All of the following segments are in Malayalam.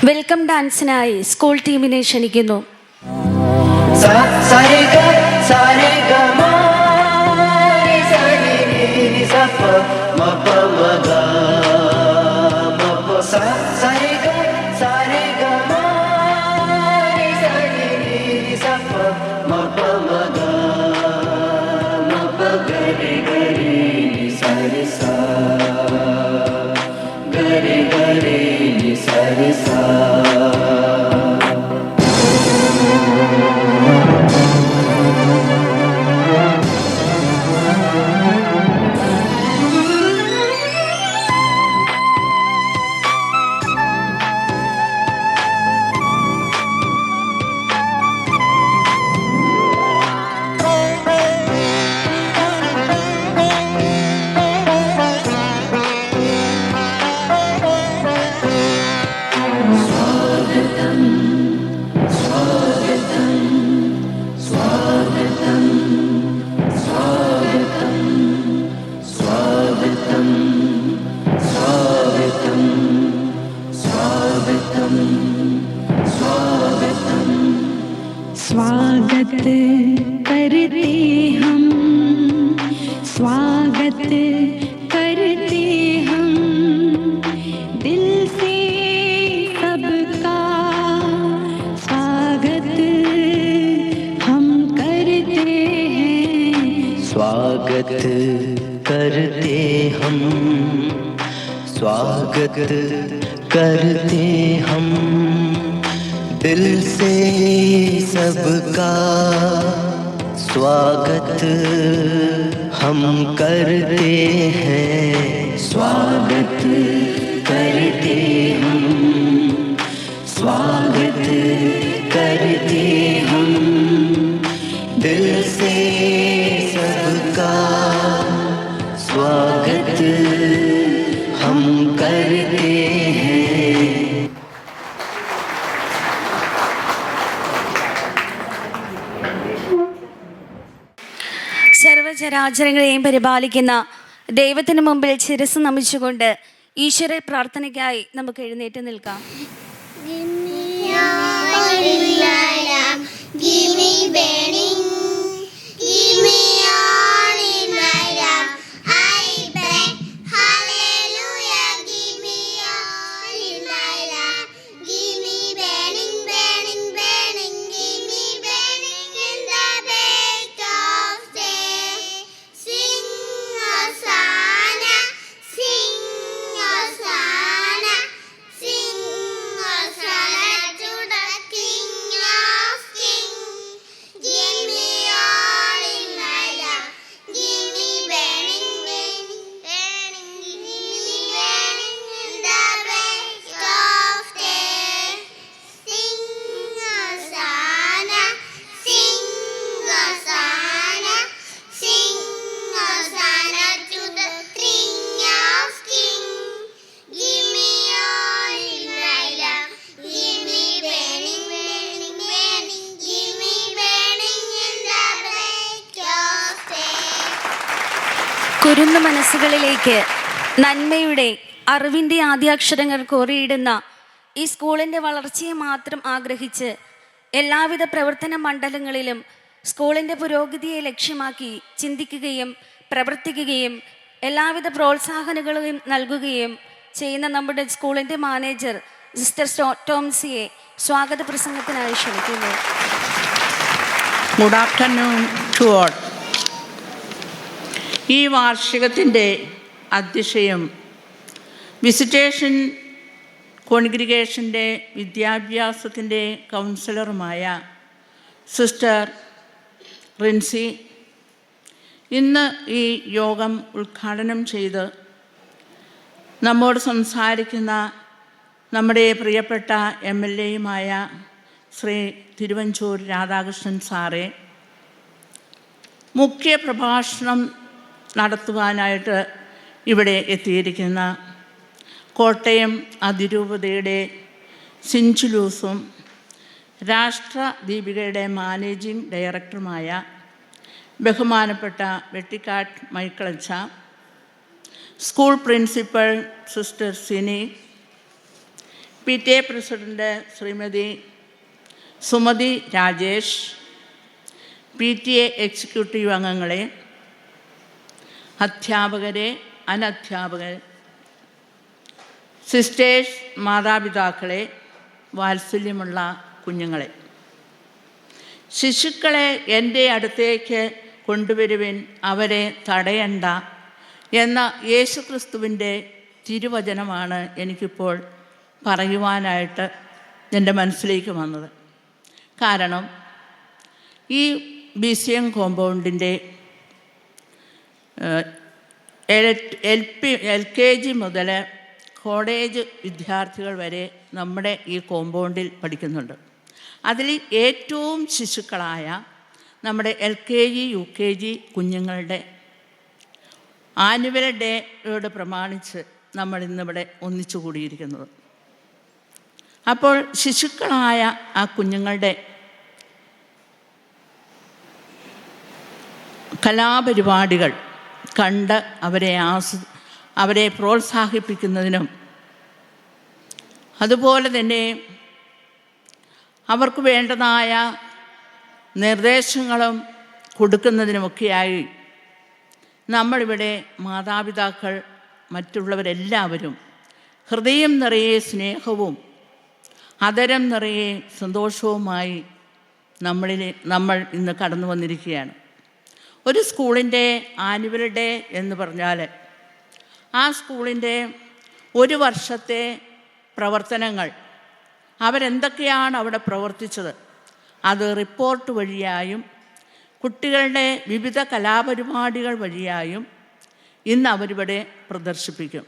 വെൽക്കം ഡാൻസിനായി സ്കൂൾ ടീമിനെ ക്ഷണിക്കുന്നു. स्वागत करते हम, स्वागत करते हम, दिल से सबका स्वागत हम करते हैं. स्वागत करते हम, स्वागत करते हम, दिल से सबका स्वागत हम करते हैं. स्वागत करते हम, स्वागत करते हम, दिल से सबका स्वागत हम करते हैं. സർവചരാചരങ്ങളെയും പരിപാലിക്കുന്ന ദൈവത്തിന് മുമ്പിൽ ശിരസ് നമിച്ചുകൊണ്ട് ഈശ്വര പ്രാർത്ഥനയ്ക്കായി നമുക്ക് എഴുന്നേറ്റ് നിൽക്കാം. കുരുന്ന മനസ്സുകളിലേക്ക് നന്മയുടെ അറിവിൻ്റെ ആദ്യാക്ഷരങ്ങൾ കോറിയിടുന്ന ഈ സ്കൂളിൻ്റെ വളർച്ചയെ മാത്രം ആഗ്രഹിച്ച് എല്ലാവിധ പ്രവർത്തന മണ്ഡലങ്ങളിലും സ്കൂളിൻ്റെ പുരോഗതിയെ ലക്ഷ്യമാക്കി ചിന്തിക്കുകയും പ്രവർത്തിക്കുകയും എല്ലാവിധ പ്രോത്സാഹനങ്ങളും നൽകുകയും ചെയ്യുന്ന നമ്മുടെ സ്കൂളിൻ്റെ മാനേജർ സിസ്റ്റർ ടോംസിയെ സ്വാഗത പ്രസംഗത്തിനായി ക്ഷണിക്കുന്നു. Good afternoon to all. ഈ വാർഷികത്തിൻ്റെ അധ്യക്ഷയും വിസിറ്റേഷൻ കോൺഗ്രിഗേഷൻ്റെ വിദ്യാഭ്യാസത്തിൻ്റെ കൗൺസിലറുമായ സിസ്റ്റർ റിൻസി ഇന്ന് ഈ യോഗം ഉദ്ഘാടനം ചെയ്ത് നമ്മോട് സംസാരിക്കുന്ന നമ്മുടെ പ്രിയപ്പെട്ട MLA ശ്രീ തിരുവഞ്ചൂർ രാധാകൃഷ്ണൻ സാറെ, മുഖ്യ പ്രഭാഷണം നടത്തുവാനായിട്ട് ഇവിടെ എത്തിയിരിക്കുന്ന കോട്ടയം അതിരൂപതയുടെ സിഞ്ചുലൂസും രാഷ്ട്രദീപികയുടെ മാനേജിംഗ് ഡയറക്ടറുമായ ബഹുമാനപ്പെട്ട വെട്ടിക്കാട്ട് മൈക്കിളച്ച, school principal sister Sini, PTA president Srimathi Sumathi Rajesh, PTA executive അംഗങ്ങളെ, അധ്യാപകരെ, അനധ്യാപകരെ, സിസ്റ്റേഴ്സ്, മാതാപിതാക്കളെ, വാത്സല്യമുള്ള കുഞ്ഞുങ്ങളെ, ശിശുക്കളെ എൻ്റെ അടുത്തേക്ക് കൊണ്ടുവരുവിൻ, അവരെ തടയണ്ട എന്ന യേശുക്രിസ്തുവിൻ്റെ തിരുവചനമാണ് എനിക്കിപ്പോൾ പറയുവാനായിട്ട് എൻ്റെ മനസ്സിലേക്ക് വന്നത്. കാരണം ഈ BCM കോമ്പൗണ്ടിൻ്റെ LKG മുതൽ കോളേജ് വിദ്യാർത്ഥികൾ വരെ നമ്മുടെ ഈ കോമ്പൗണ്ടിൽ പഠിക്കുന്നുണ്ട്. അതിൽ ഏറ്റവും ശിശുക്കളായ നമ്മുടെ LKG UKG കുഞ്ഞുങ്ങളുടെ ആനുവൽ ഡേയോട് പ്രമാണിച്ച് നമ്മൾ ഇന്നിവിടെ ഒന്നിച്ചു കൂടിയിരിക്കുന്നത്. അപ്പോൾ ശിശുക്കളായ ആ കുഞ്ഞുങ്ങളുടെ കലാപരിപാടികൾ കണ്ട് അവരെ പ്രോത്സാഹിപ്പിക്കുന്നതിനും അതുപോലെ തന്നെ അവർക്ക് വേണ്ടതായ നിർദ്ദേശങ്ങളും കൊടുക്കുന്നതിനുമൊക്കെയായി നമ്മളിവിടെ മാതാപിതാക്കൾ, മറ്റുള്ളവരെല്ലാവരും ഹൃദയം നിറയെ സ്നേഹവും അതരം നിറയെ സന്തോഷവുമായി നമ്മൾ ഇന്ന് കടന്നു വന്നിരിക്കുകയാണ്. ഒരു സ്കൂളിൻ്റെ ആനുവൽ ഡേ എന്ന് പറഞ്ഞാൽ ആ സ്കൂളിൻ്റെ ഒരു വർഷത്തെ പ്രവർത്തനങ്ങൾ, അവരെന്തൊക്കെയാണ് അവിടെ പ്രവർത്തിച്ചത്, അത് റിപ്പോർട്ട് വഴിയായും കുട്ടികളുടെ വിവിധ കലാപരിപാടികൾ വഴിയായും ഇന്ന് അവരിവിടെ പ്രദർശിപ്പിക്കും.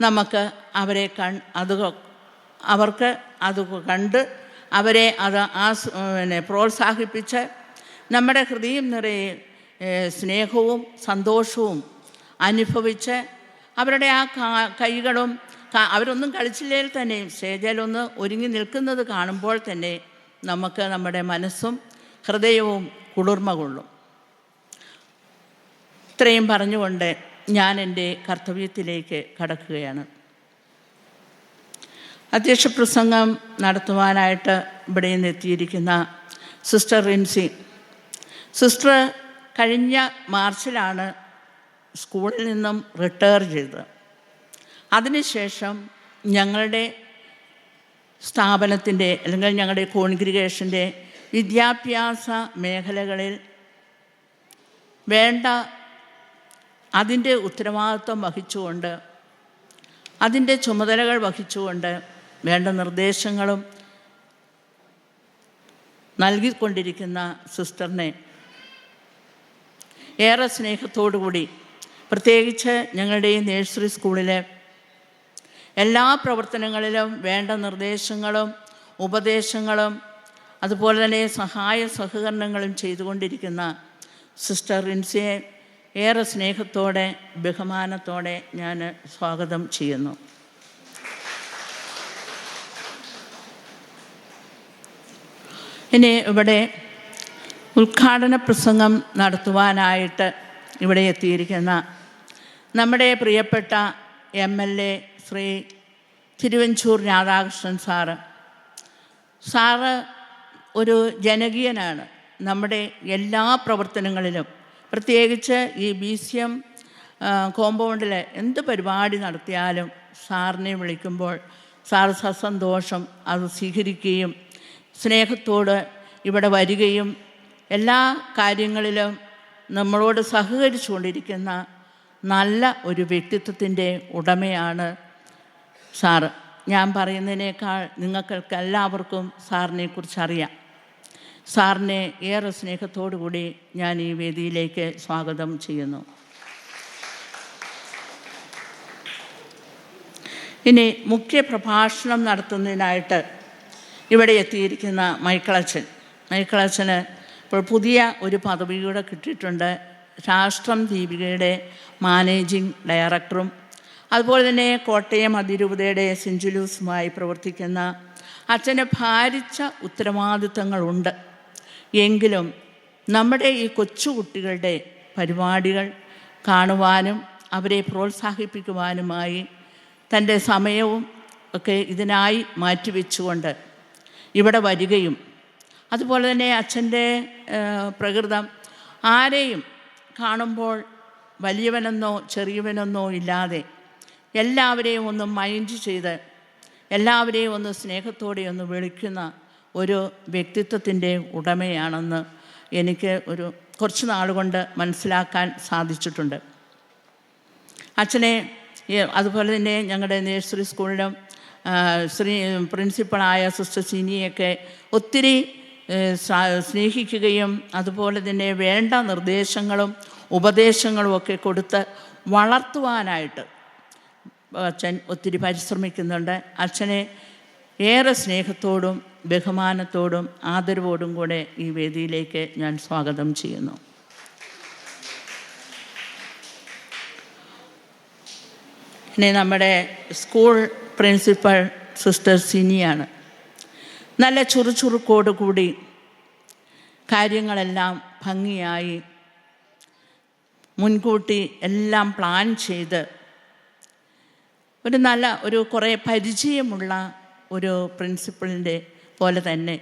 നമുക്ക് അവർക്ക് അത് കണ്ട് അവരെ പ്രോത്സാഹിപ്പിച്ച് നമ്മുടെ ഹൃദയം നിറയെ സ്നേഹവും സന്തോഷവും അനുഭവിച്ച് അവരുടെ ആ കൈകളും അവരൊന്നും കളിച്ചില്ലെങ്കിൽ തന്നെയും സ്റ്റേജിലൊന്ന് ഒരുങ്ങി നിൽക്കുന്നത് കാണുമ്പോൾ തന്നെ നമുക്ക് നമ്മുടെ മനസ്സും ഹൃദയവും കുളിർമ കൊള്ളും. ഇത്രയും പറഞ്ഞുകൊണ്ട് ഞാൻ എൻ്റെ കർത്തവ്യത്തിലേക്ക് കടക്കുകയാണ്. അധ്യക്ഷ പ്രസംഗം നടത്തുവാനായിട്ട് ഇവിടെ നിന്ന് എത്തിയിരിക്കുന്ന സിസ്റ്റർ റിൻസി സിസ്റ്റർ കഴിഞ്ഞ മാർച്ചിലാണ് സ്കൂളിൽ നിന്നും റിട്ടയർ ചെയ്തത്. അതിനുശേഷം ഞങ്ങളുടെ സ്ഥാപനത്തിൻ്റെ അല്ലെങ്കിൽ ഞങ്ങളുടെ കോൺഗ്രിഗേഷൻ്റെ വിദ്യാഭ്യാസ മേഖലകളിൽ വേണ്ട അതിൻ്റെ ഉത്തരവാദിത്വം വഹിച്ചുകൊണ്ട്, അതിൻ്റെ ചുമതലകൾ വഹിച്ചുകൊണ്ട് വേണ്ട നിർദ്ദേശങ്ങളും നൽകിക്കൊണ്ടിരിക്കുന്ന സിസ്റ്ററിനെ ഏറെ സ്നേഹത്തോടുകൂടി, പ്രത്യേകിച്ച് ഞങ്ങളുടെ ഈ നഴ്സറി സ്കൂളിലെ എല്ലാ പ്രവർത്തനങ്ങളിലും വേണ്ട നിർദ്ദേശങ്ങളും ഉപദേശങ്ങളും അതുപോലെ തന്നെ സഹായ സഹകരണങ്ങളും ചെയ്തുകൊണ്ടിരിക്കുന്ന സിസ്റ്റർ റിൻസിയെ ഏറെ സ്നേഹത്തോടെ ബഹുമാനത്തോടെ ഞാൻ സ്വാഗതം ചെയ്യുന്നു. ഇനി ഇവിടെ ഉദ്ഘാടന പ്രസംഗം നടത്തുവാനായിട്ട് ഇവിടെ എത്തിയിരിക്കുന്ന നമ്മുടെ പ്രിയപ്പെട്ട MLA ശ്രീ തിരുവഞ്ചൂർ രാധാകൃഷ്ണൻ സാറ് ഒരു ജനകീയനാണ്. നമ്മുടെ എല്ലാ പ്രവർത്തനങ്ങളിലും, പ്രത്യേകിച്ച് ഈ BCM കോമ്പൗണ്ടിൽ എന്ത് പരിപാടി നടത്തിയാലും സാറിനെ വിളിക്കുമ്പോൾ സാർ സസന്തോഷം അത് സ്വീകരിക്കുകയും സ്നേഹത്തോട് ഇവിടെ വരികയും എല്ലാ കാര്യങ്ങളിലും നമ്മളോട് സഹകരിച്ചുകൊണ്ടിരിക്കുന്ന നല്ല ഒരു വ്യക്തിത്വത്തിൻ്റെ ഉടമയാണ് സാറ്. ഞാൻ പറയുന്നതിനേക്കാൾ നിങ്ങൾക്ക് എല്ലാവർക്കും സാറിനെക്കുറിച്ച് അറിയാം. സാറിനെ ഏറെ സ്നേഹത്തോടു കൂടി ഞാൻ ഈ വേദിയിലേക്ക് സ്വാഗതം ചെയ്യുന്നു. ഇനി മുഖ്യ പ്രഭാഷണം നടത്തുന്നതിനായിട്ട് ഇവിടെ എത്തിയിരിക്കുന്ന മൈക്കിളച്ചന് ഇപ്പോൾ പുതിയ ഒരു പദവി കൂടെ കിട്ടിയിട്ടുണ്ട്. രാഷ്ട്രം ദീപികയുടെ മാനേജിംഗ് ഡയറക്ടറും അതുപോലെ തന്നെ കോട്ടയം അതിരൂപതയുടെ സെൻറ്റ് ജൂലൂസുമായി പ്രവർത്തിക്കുന്ന അച്ഛന് ഭാരിച്ച ഉത്തരവാദിത്തങ്ങളുണ്ട്. എങ്കിലും നമ്മുടെ ഈ കൊച്ചുകുട്ടികളുടെ പരിപാടികൾ കാണുവാനും അവരെ പ്രോത്സാഹിപ്പിക്കുവാനുമായി തൻ്റെ സമയവും ഒക്കെ ഇതിനായി മാറ്റിവെച്ചുകൊണ്ട് ഇവിടെ വരികയും അതുപോലെ തന്നെ അച്ഛൻ്റെ പ്രകൃതം ആരെയും കാണുമ്പോൾ വലിയവനെന്നോ ചെറിയവനെന്നോ ഇല്ലാതെ എല്ലാവരെയും ഒന്ന് മൈൻഡ് ചെയ്ത് എല്ലാവരെയും ഒന്ന് സ്നേഹത്തോടെ ഒന്ന് വിളിക്കുന്ന ഒരു വ്യക്തിത്വത്തിൻ്റെ ഉടമയാണെന്ന് എനിക്ക് കുറച്ച് നാളുകൊണ്ട് മനസ്സിലാക്കാൻ സാധിച്ചിട്ടുണ്ട്. അച്ഛനെ അതുപോലെ തന്നെ ഞങ്ങളുടെ നഴ്സറി സ്കൂളിലും പ്രിൻസിപ്പളായ സിസ്റ്റർ സിനിയൊക്കെ ഒത്തിരി സ്നേഹിക്കുകയും അതുപോലെ തന്നെ വേണ്ട നിർദ്ദേശങ്ങളും ഉപദേശങ്ങളും ഒക്കെ കൊടുത്ത് വളർത്തുവാനായിട്ട് അച്ഛൻ ഒത്തിരി പരിശ്രമിക്കുന്നുണ്ട്. അച്ഛനെ ഏറെ സ്നേഹത്തോടും ബഹുമാനത്തോടും ആദരവോടും കൂടെ ഈ വേദിയിലേക്ക് ഞാൻ സ്വാഗതം ചെയ്യുന്നു. ഇനി നമ്മുടെ സ്കൂൾ പ്രിൻസിപ്പൽ സിസ്റ്റർ സിനിയാണ്. നല്ല ചുറുചുറുക്കോടുകൂടി കാര്യങ്ങളെല്ലാം ഭംഗിയായി മുൻകൂട്ടി എല്ലാം പ്ലാൻ ചെയ്ത് കുറേ പരിചയമുള്ള ഒരു പ്രിൻസിപ്പളിൻ്റെ പോലെ തന്നെ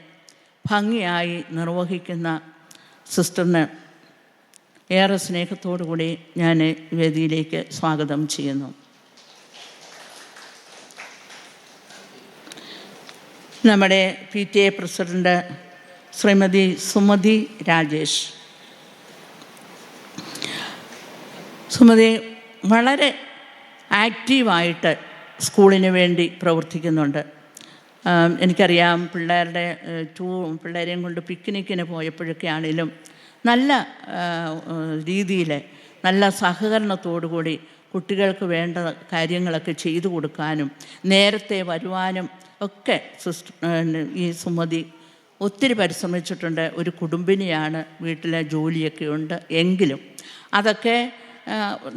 ഭംഗിയായി നിർവഹിക്കുന്ന സിസ്റ്ററിന് ഏറെ സ്നേഹത്തോടു കൂടി ഞാൻ വേദിയിലേക്ക് സ്വാഗതം ചെയ്യുന്നു. നമ്മുടെ PTA പ്രസിഡന്റ് ശ്രീമതി സുമതി രാജേഷ്. സുമതി വളരെ ആക്റ്റീവായിട്ട് സ്കൂളിന് വേണ്ടി പ്രവർത്തിക്കുന്നുണ്ട്. എനിക്കറിയാം, പിള്ളേരെയും കൊണ്ട് പിക്നിക്കിന് പോയപ്പോഴൊക്കെ ആണെങ്കിലും നല്ല രീതിയിൽ നല്ല സഹകരണത്തോടുകൂടി കുട്ടികൾക്ക് വേണ്ട കാര്യങ്ങളൊക്കെ ചെയ്തു കൊടുക്കാനും നേരത്തെ വരുവാനും ഒക്കെ ഈ സുമതി ഒത്തിരി പരിശ്രമിച്ചിട്ടുണ്ട്. ഒരു കുടുംബിനിയാണ്, വീട്ടിലെ ജോലിയൊക്കെ ഉണ്ട്, എങ്കിലും അതൊക്കെ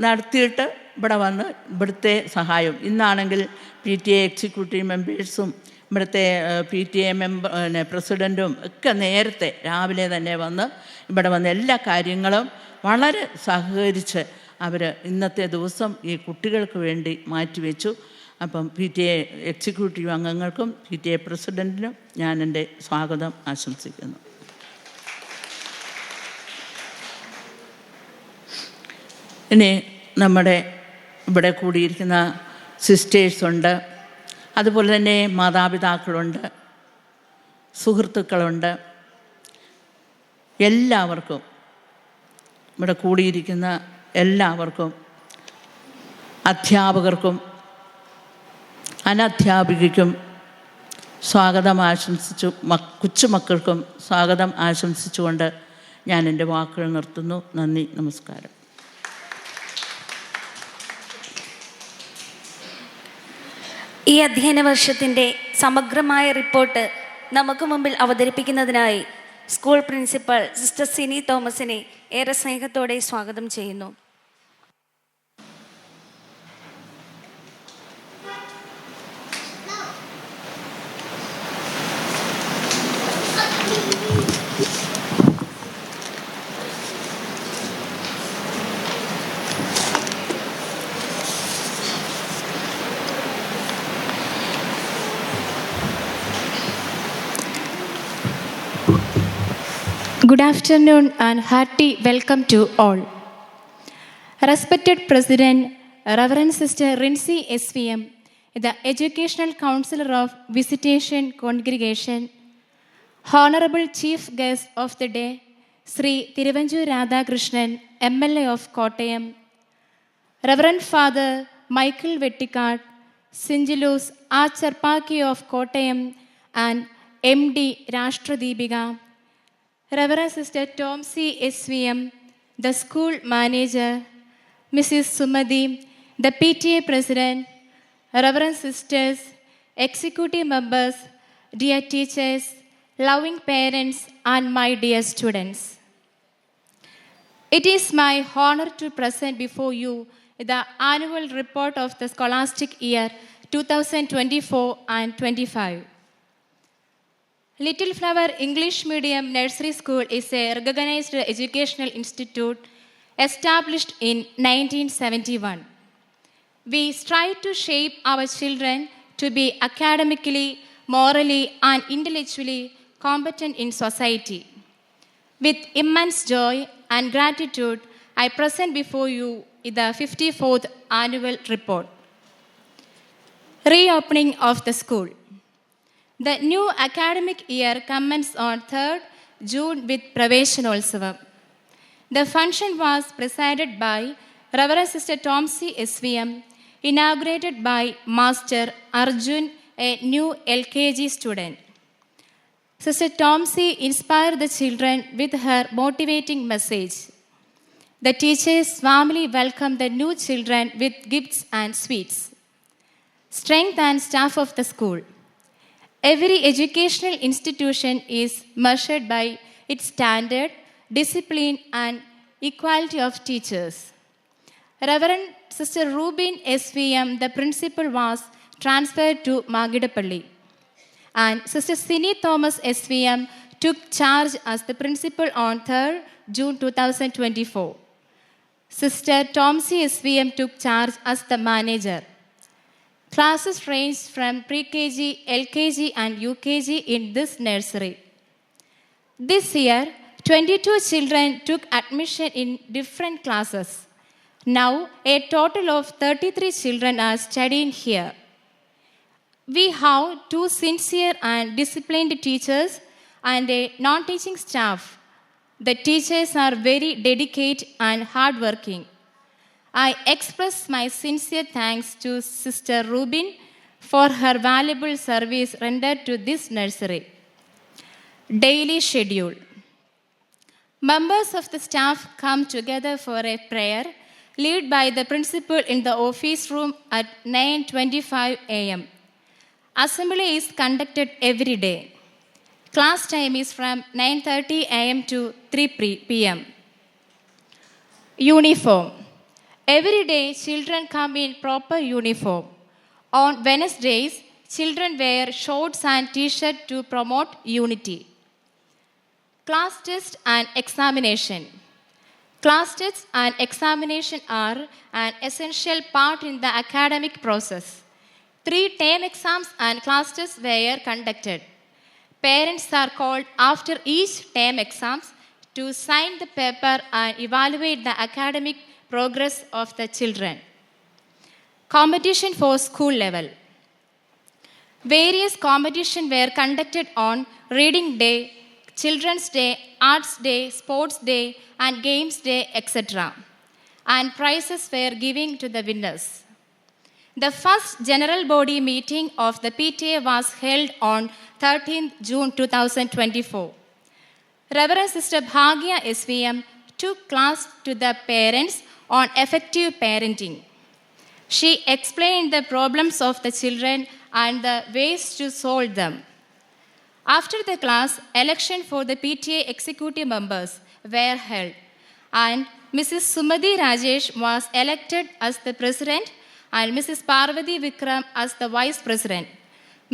നടത്തിയിട്ട് ഇവിടെ വന്ന് ഇവിടുത്തെ സഹായം. ഇന്നാണെങ്കിൽ PTA എക്സിക്യൂട്ടീവ് മെമ്പേഴ്സും ഇവിടുത്തെ PTA പ്രസിഡൻറ്റും ഒക്കെ നേരത്തെ രാവിലെ തന്നെ ഇവിടെ വന്ന് എല്ലാ കാര്യങ്ങളും വളരെ സഹകരിച്ച് അവർ ഇന്നത്തെ ദിവസം ഈ കുട്ടികൾക്ക് വേണ്ടി മാറ്റിവെച്ചു. അപ്പം PTA എക്സിക്യൂട്ടീവ് അംഗങ്ങൾക്കും PTA പ്രസിഡൻറ്റിനും ഞാൻ എൻ്റെ സ്വാഗതം ആശംസിക്കുന്നു. ഇനി നമ്മുടെ ഇവിടെ കൂടിയിരിക്കുന്ന സിസ്റ്റേഴ്സുണ്ട്, അതുപോലെ തന്നെ മാതാപിതാക്കളുണ്ട്, സുഹൃത്തുക്കളുണ്ട്. എല്ലാവർക്കും, ഇവിടെ കൂടിയിരിക്കുന്ന എല്ലാവർക്കും, അധ്യാപകർക്കും അനധ്യാപികയ്ക്കും സ്വാഗതം ആശംസിച്ചു, കൊച്ചുമക്കൾക്കും സ്വാഗതം ആശംസിച്ചുകൊണ്ട് ഞാൻ എൻ്റെ വാക്കുകൾ നിർത്തുന്നു. നന്ദി, നമസ്കാരം. ഈ അധ്യയന വർഷത്തിൻ്റെ സമഗ്രമായ റിപ്പോർട്ട് നമുക്ക് മുമ്പിൽ അവതരിപ്പിക്കുന്നതിനായി സ്കൂൾ പ്രിൻസിപ്പൽ സിസ്റ്റർ സിനി തോമസിനെ ഏറെ സ്നേഹത്തോടെ സ്വാഗതം ചെയ്യുന്നു. Good afternoon and hearty welcome to all. Respected President, Reverend Sister Rincy SVM, the Educational Counselor of Visitation Congregation, Honorable Chief Guest of the Day, Sri Thiruvanjur Radhakrishnan, MLA of Kottayam, Reverend Father Michael Vettikad, Sinjalus Acharpaki of Kottayam, and MD Rashtradeepika, Reverend Sister Tom C. SVM, the school manager, Mrs. Sumadi, the PTA president, Reverend Sisters, executive members, dear teachers, loving parents, and my dear students. It is my honor to present before you the annual report of the scholastic year 2024 and 25. Little Flower English Medium Nursery School is a recognized educational institute established in 1971. We strive to shape our children to be academically, morally, and intellectually competent in society. With immense joy and gratitude, I present before you the 54th annual report. Reopening of the school. The new academic year commenced on 3rd June with Praveshanotsavam. The function was presided by Reverend Sister Tomsi SVM, inaugurated by Master Arjun, a new LKG student. Sister Tomsi inspired the children with her motivating message. The teachers warmly welcomed the new children with gifts and sweets. Strength and staff of the school. Every educational institution is measured by its standard, discipline, and equality of teachers. Reverend Sister Rubin SVM, the principal, was transferred to Magidapalli. And Sister Sini Thomas SVM took charge as the principal on 3rd June 2024. Sister Tomsi SVM took charge as the manager. Classes ranged from pre-KG, LKG, and UKG in this nursery. This year, 22 children took admission in different classes. Now, a total of 33 children are studying here. We have 2 sincere and disciplined teachers and a non-teaching staff. The teachers are very dedicated and hardworking. I express my sincere thanks to Sister Rubin for her valuable service rendered to this nursery. Daily schedule. Members of the staff come together for a prayer led by the principal in the office room at 9:25 a.m. Assembly is conducted every day. Class time is from 9:30 a.m. to 3 p.m. Uniform. Every day, children come in proper uniform. On Wednesdays, children wear shorts and t-shirt to promote unity. Class test and examination. Class tests and examination are an essential part in the academic process. 3 term exams and class tests were conducted. Parents are called after each term exams to sign the paper and evaluate the academic progress of the children. Competition for school level. Various competitions were conducted on Reading Day, Children's Day, Arts Day, Sports Day, and Games Day, etc. And prizes were given to the winners. The first general body meeting of the PTA was held on 13th June 2024. Reverend Sister Bhagya SVM took class to the parents on effective parenting. She explained the problems of the children and the ways to solve them. After the class, election for the PTA executive members were held, and Mrs. Sumadhi Rajesh was elected as the president and Mrs. Parvati Vikram as the vice president.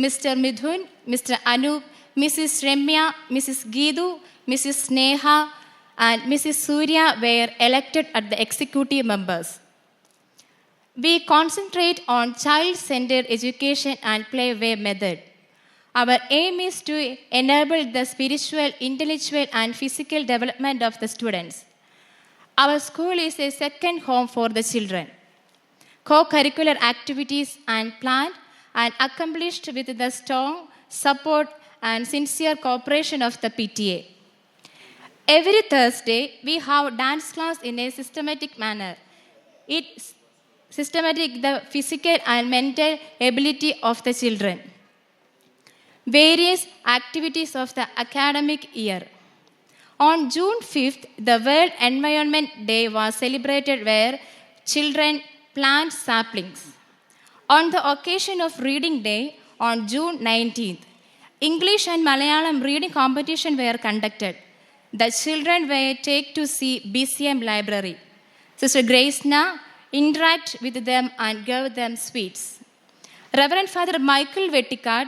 Mr. Midhun, Mr. Anup, Mrs. Remya, Mrs. Geedu, Mrs. Sneha, and Mrs. Surya were elected as the executive members. We concentrate on child-centered education and play-way method. Our aim is to enable the spiritual, intellectual, and physical development of the students. Our school is a second home for the children. Co-curricular activities are planned and accomplished with the strong support and sincere cooperation of the PTA. Every Thursday, we have dance class in a systematic manner. It's systematic the physical and mental ability of the children. Various activities of the academic year. On June 5th, the World Environment Day was celebrated where children plant saplings. On the occasion of Reading Day on June 19th, English and Malayalam reading competition were conducted. The children were taken to see BCM library. Sister Grace-na interact with them and gave them sweets. Reverend Father Michael Vettikad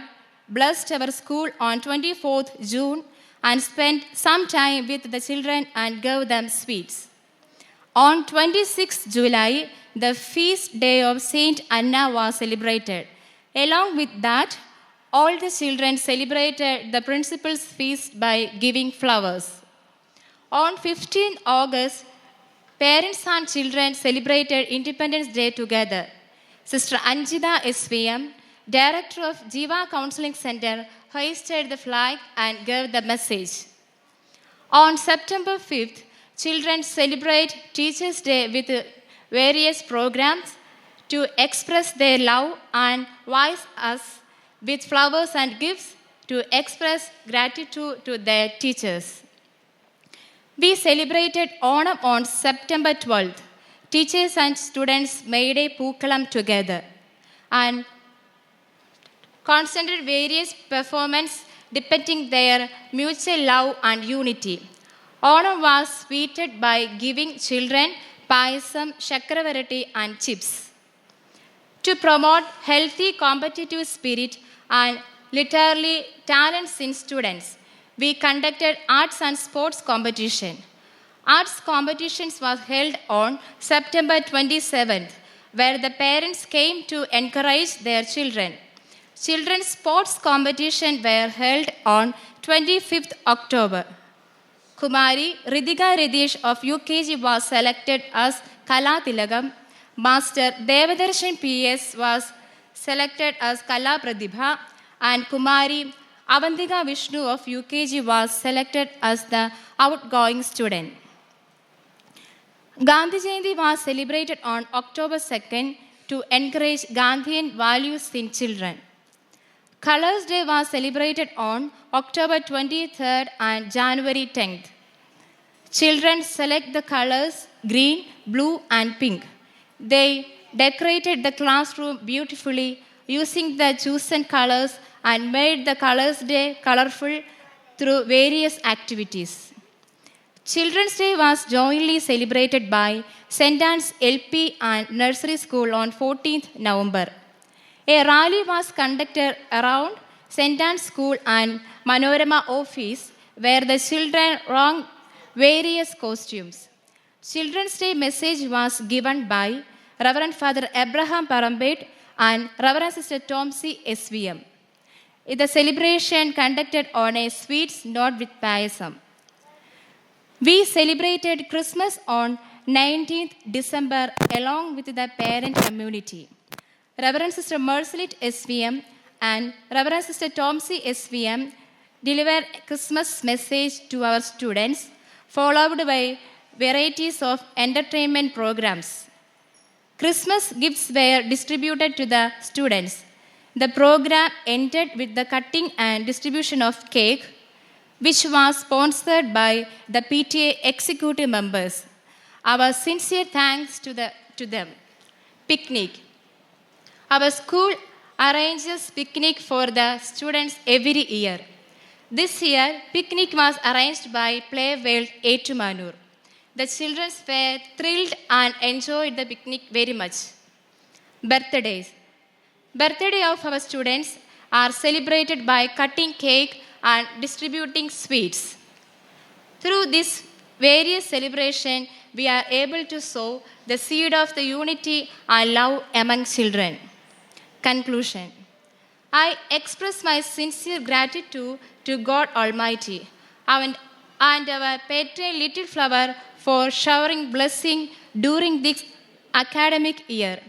blessed our school on 24th June and spent some time with the children and gave them sweets. On 26th July, the feast day of Saint Anna was celebrated. Along with that, all the children celebrated the principal's feast by giving flowers. On 15 August, parents and children celebrated Independence Day together. Sister Anjita SVM, Director of Jiva Counseling Center, hoisted the flag and gave the message. On September 5th, children celebrate Teachers' Day with various programs to express their love and voice us with flowers and gifts to express gratitude to their teachers. We celebrated Onam on September 12th. Teachers and students made a Pookalam together and concentrated various performances depicting their mutual love and unity. Onam was sweetened by giving children payasam, shakravarati and chips. To promote healthy competitive spirit and literary talents in students, we conducted arts and sports competition. Arts competitions was held on September 27th, where the parents came to encourage their children. Children's sports competition were held on 25th October. Kumari Ridhika Ridesh of UKG was selected as Kala Tilagam. Master Devadarshan PS was selected as Kala Pradibha, and Kumari Avantika Vishnu of UKG was selected as the outgoing student. Gandhi Jayanti was celebrated on October 2nd to encourage Gandhian values in children. Colors Day was celebrated on October 23rd and January 10th. Children select the colors green, blue, and pink. They decorated the classroom beautifully using the chosen colors and made the Colors Day colorful through various activities. Children's Day was jointly celebrated by St. Anne's LP and Nursery School on 14th November. A rally was conducted around St. Anne's School and Manorama office where the children wore various costumes. Children's Day message was given by Reverend Father Abraham Parambet and Reverend Sister Tomsi SVM. The celebration conducted on a sweets note with payasam. We celebrated Christmas on 19th December along with the parent community. Reverend Sister Mercelit SVM and Reverend Sister Tomsi SVM delivered Christmas message to our students, followed by varieties of entertainment programs. Christmas gifts were distributed to the students. The program ended with the cutting and distribution of cake, which was sponsored by the PTA executive members. Our sincere thanks to them. Picnic. Our school arranges picnic for the students every year. This year, picnic was arranged by Play World Etumanur. The children were thrilled and enjoyed the picnic very much. Birthdays. Birthday of our students are celebrated by cutting cake and distributing sweets. Through this various celebration, we are able to sow the seed of the unity and love among children. Conclusion. I express my sincere gratitude to God Almighty and our patron Little Flower for showering blessing during this academic year.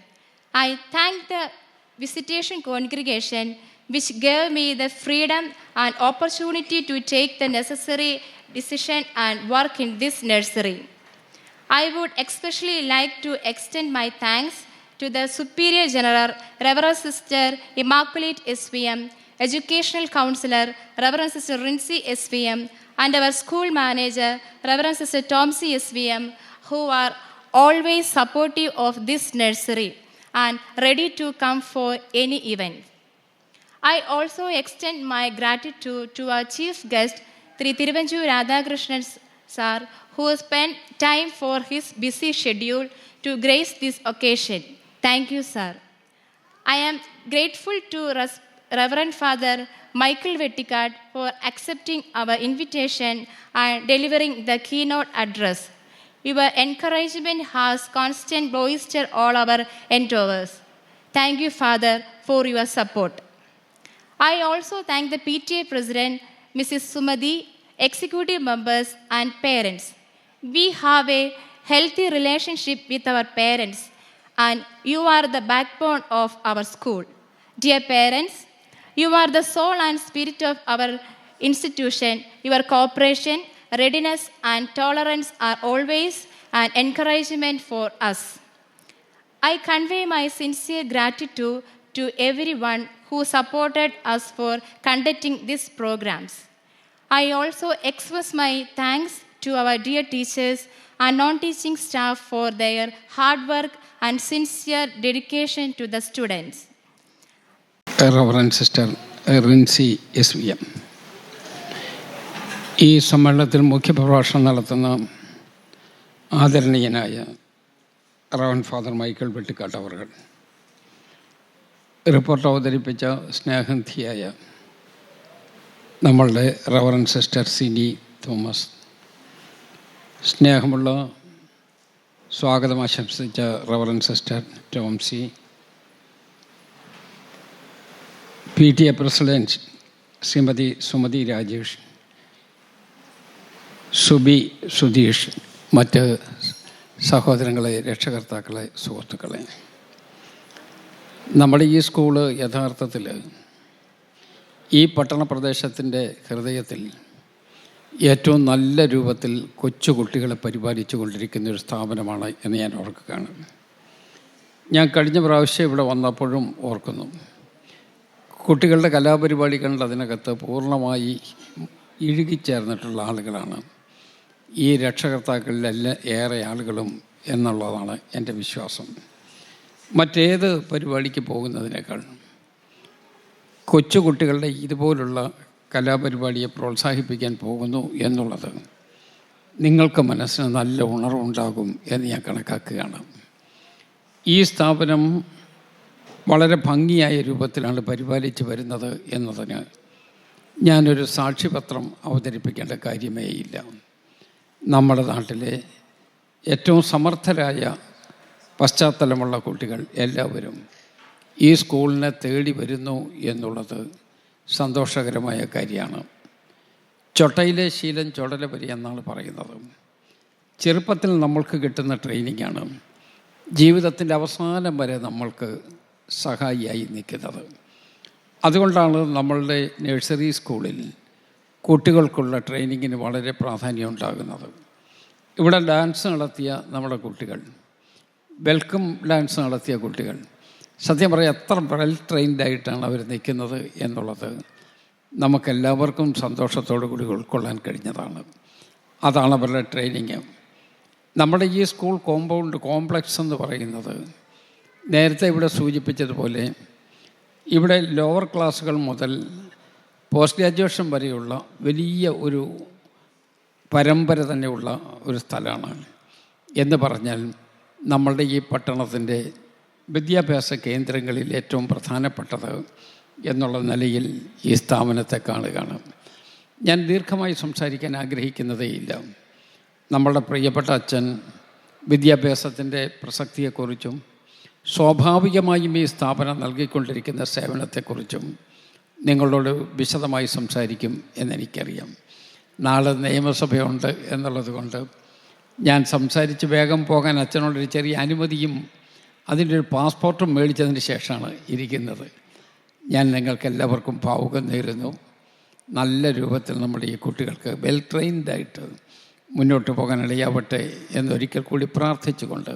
I thank the Visitation Congregation which gave me the freedom and opportunity to take the necessary decision and work in this nursery. I would especially like to extend my thanks to the Superior General, Reverend Sister Immaculate SVM, Educational Counselor, Reverend Sister Rincy SVM, and our school manager, Reverend Sister Tomsi SVM, who are always supportive of this nursery and ready to come for any event. I also extend my gratitude to our chief guest, Sri Thiruvanchur Radhakrishnan Sir, who spent time for his busy schedule to grace this occasion. Thank you, sir. I am grateful to Reverend Father Michael Vettikat for accepting our invitation and delivering the keynote address. Your encouragement has constant bolstered all our endeavors. Thank you, Father, for your support. I also thank the PTA President, Mrs. Sumati, executive members, and parents. We have a healthy relationship with our parents, and you are the backbone of our school. Dear parents, you are the soul and spirit of our institution. Your cooperation, readiness, and tolerance are always an encouragement for us. I convey my sincere gratitude to everyone who supported us for conducting these programs. I also express my thanks to our dear teachers and non-teaching staff for their hard work and sincere dedication to the students. Reverend sister Rinsi SVM. ഈ സമ്മേളനത്തിൽ മുഖ്യപ്രഭാഷണം നടത്തുന്ന ആദരണീയനായ റവറൻഡ് ഫാദർ മൈക്കിൾ വെട്ടിക്കാട്ട് അവർ, റിപ്പോർട്ട് അവതരിപ്പിച്ച സ്നേഹനിധിയായ നമ്മളുടെ റവറൻഡ് സിസ്റ്റർ സിനി തോമസ്, സ്നേഹമുള്ള സ്വാഗതം ആശംസിച്ച reverend sister Tomsy, PTA president Srimathi Sumathi Rajesh, Subi Sudheesh, മറ്റ് സഹോദരങ്ങളെ, രക്ഷകർത്താക്കളെ, സുഹൃത്തുക്കളെ, നമ്മുടെ ഈ സ്കൂള് യഥാർത്ഥത്തിൽ ഈ പട്ടണ പ്രദേശത്തിൻ്റെ ഹൃദയത്തിൽ ഏറ്റവും നല്ല രൂപത്തിൽ കൊച്ചുകുട്ടികളെ പരിപാലിച്ചു കൊണ്ടിരിക്കുന്ന ഒരു സ്ഥാപനമാണ് എന്ന് ഞാൻ ഓർക്കുകയാണ്. ഞാൻ കഴിഞ്ഞ പ്രാവശ്യം ഇവിടെ വന്നപ്പോഴും ഓർക്കുന്നു, കുട്ടികളുടെ കലാപരിപാടികൾ അതിനകത്ത് പൂർണ്ണമായി ഇഴുകിച്ചേർന്നിട്ടുള്ള ആളുകളാണ് ഈ രക്ഷകർത്താക്കളിലെല്ലാം ഏറെ ആളുകളും എന്നുള്ളതാണ് എൻ്റെ വിശ്വാസം. മറ്റേത് പരിപാടിക്ക് പോകുന്നതിനേക്കാൾ കൊച്ചുകുട്ടികളുടെ ഇതുപോലുള്ള കലാപരിപാടിയെ പ്രോത്സാഹിപ്പിക്കാൻ പോകുന്നു എന്നുള്ളത് നിങ്ങൾക്ക് മനസ്സിന് നല്ല ഉണർവുണ്ടാകും എന്ന് ഞാൻ കണക്കാക്കുകയാണ്. ഈ സ്ഥാപനം വളരെ ഭംഗിയായ രൂപത്തിലാണ് പരിപാലിച്ച് വരുന്നത് എന്നതിന് ഞാനൊരു സാക്ഷ്യപത്രം അവതരിപ്പിക്കേണ്ട കാര്യമേ ഇല്ല. നമ്മുടെ നാട്ടിലെ ഏറ്റവും സമർത്ഥരായ പശ്ചാത്തലമുള്ള കുട്ടികൾ എല്ലാവരും ഈ സ്കൂളിനെ തേടി വരുന്നു എന്നുള്ളത് സന്തോഷകരമായ കാര്യമാണ്. ചൊട്ടയിലെ ശീലം ചുടല വരി എന്നാണ് പറയുന്നത്. ചെറുപ്പത്തിൽ നമ്മൾക്ക് കിട്ടുന്ന ട്രെയിനിങ്ങാണ് ജീവിതത്തിൻ്റെ അവസാനം വരെ നമ്മൾക്ക് സഹായിയായി നിൽക്കുന്നത്. അതുകൊണ്ടാണ് നമ്മളുടെ നഴ്സറി സ്കൂളിൽ കുട്ടികൾക്കുള്ള ട്രെയിനിങ്ങിന് വളരെ പ്രാധാന്യം ഉണ്ടാകുന്നത്. ഇവിടെ ഡാൻസ് നടത്തിയ നമ്മുടെ കുട്ടികൾ, വെൽക്കം ഡാൻസ് നടത്തിയ കുട്ടികൾ, സത്യം പറയാം എത്ര വെൽ ട്രെയിൻഡായിട്ടാണ് അവർ നിൽക്കുന്നത് എന്നുള്ളത് നമുക്കെല്ലാവർക്കും സന്തോഷത്തോടു കൂടി ഉൾക്കൊള്ളാൻ കഴിഞ്ഞതാണ്. അതാണ് അവരുടെ ട്രെയിനിങ്. നമ്മുടെ ഈ സ്കൂൾ കോംപ്ലക്സ് എന്ന് പറയുന്നത് നേരത്തെ ഇവിടെ സൂചിപ്പിച്ചതുപോലെ ഇവിടെ ലോവർ ക്ലാസ്സുകൾ മുതൽ പോസ്റ്റ് ഗ്രാജുവേഷൻ വരെയുള്ള വലിയ ഒരു പരമ്പര തന്നെയുള്ള ഒരു സ്ഥലമാണ്. എന്ന് പറഞ്ഞാൽ നമ്മളുടെ ഈ പട്ടണത്തിൻ്റെ വിദ്യാഭ്യാസ കേന്ദ്രങ്ങളിൽ ഏറ്റവും പ്രധാനപ്പെട്ടത് എന്നുള്ള നിലയിൽ ഈ സ്ഥാപനത്തെ കാണുകയാണ്. ഞാൻ ദീർഘമായി സംസാരിക്കാൻ ആഗ്രഹിക്കുന്നതേയില്ല. നമ്മളുടെ പ്രിയപ്പെട്ട അച്ഛൻ വിദ്യാഭ്യാസത്തിൻ്റെ പ്രസക്തിയെക്കുറിച്ചും സ്വാഭാവികമായും ഈ സ്ഥാപനം നൽകിക്കൊണ്ടിരിക്കുന്ന സേവനത്തെക്കുറിച്ചും നിങ്ങളോട് വിശദമായി സംസാരിക്കും എന്നെനിക്കറിയാം. നാളെ നിയമസഭയുണ്ട് എന്നുള്ളത് കൊണ്ട് ഞാൻ സംസാരിച്ച് വേഗം പോകാൻ അച്ഛനോടൊരു ചെറിയ അനുമതിയും അതിൻ്റെ ഒരു പാസ്പോർട്ടും മേടിച്ചതിന് ശേഷമാണ് ഇരിക്കുന്നത്. ഞാൻ നിങ്ങൾക്കെല്ലാവർക്കും ഭാവുകം നേരുന്നു. നല്ല രൂപത്തിൽ നമ്മുടെ ഈ കുട്ടികൾക്ക് വെൽ ട്രെയിൻഡായിട്ട് മുന്നോട്ട് പോകാൻ ഇടയാവട്ടെ എന്നൊരിക്കൽ കൂടി പ്രാർത്ഥിച്ചുകൊണ്ട്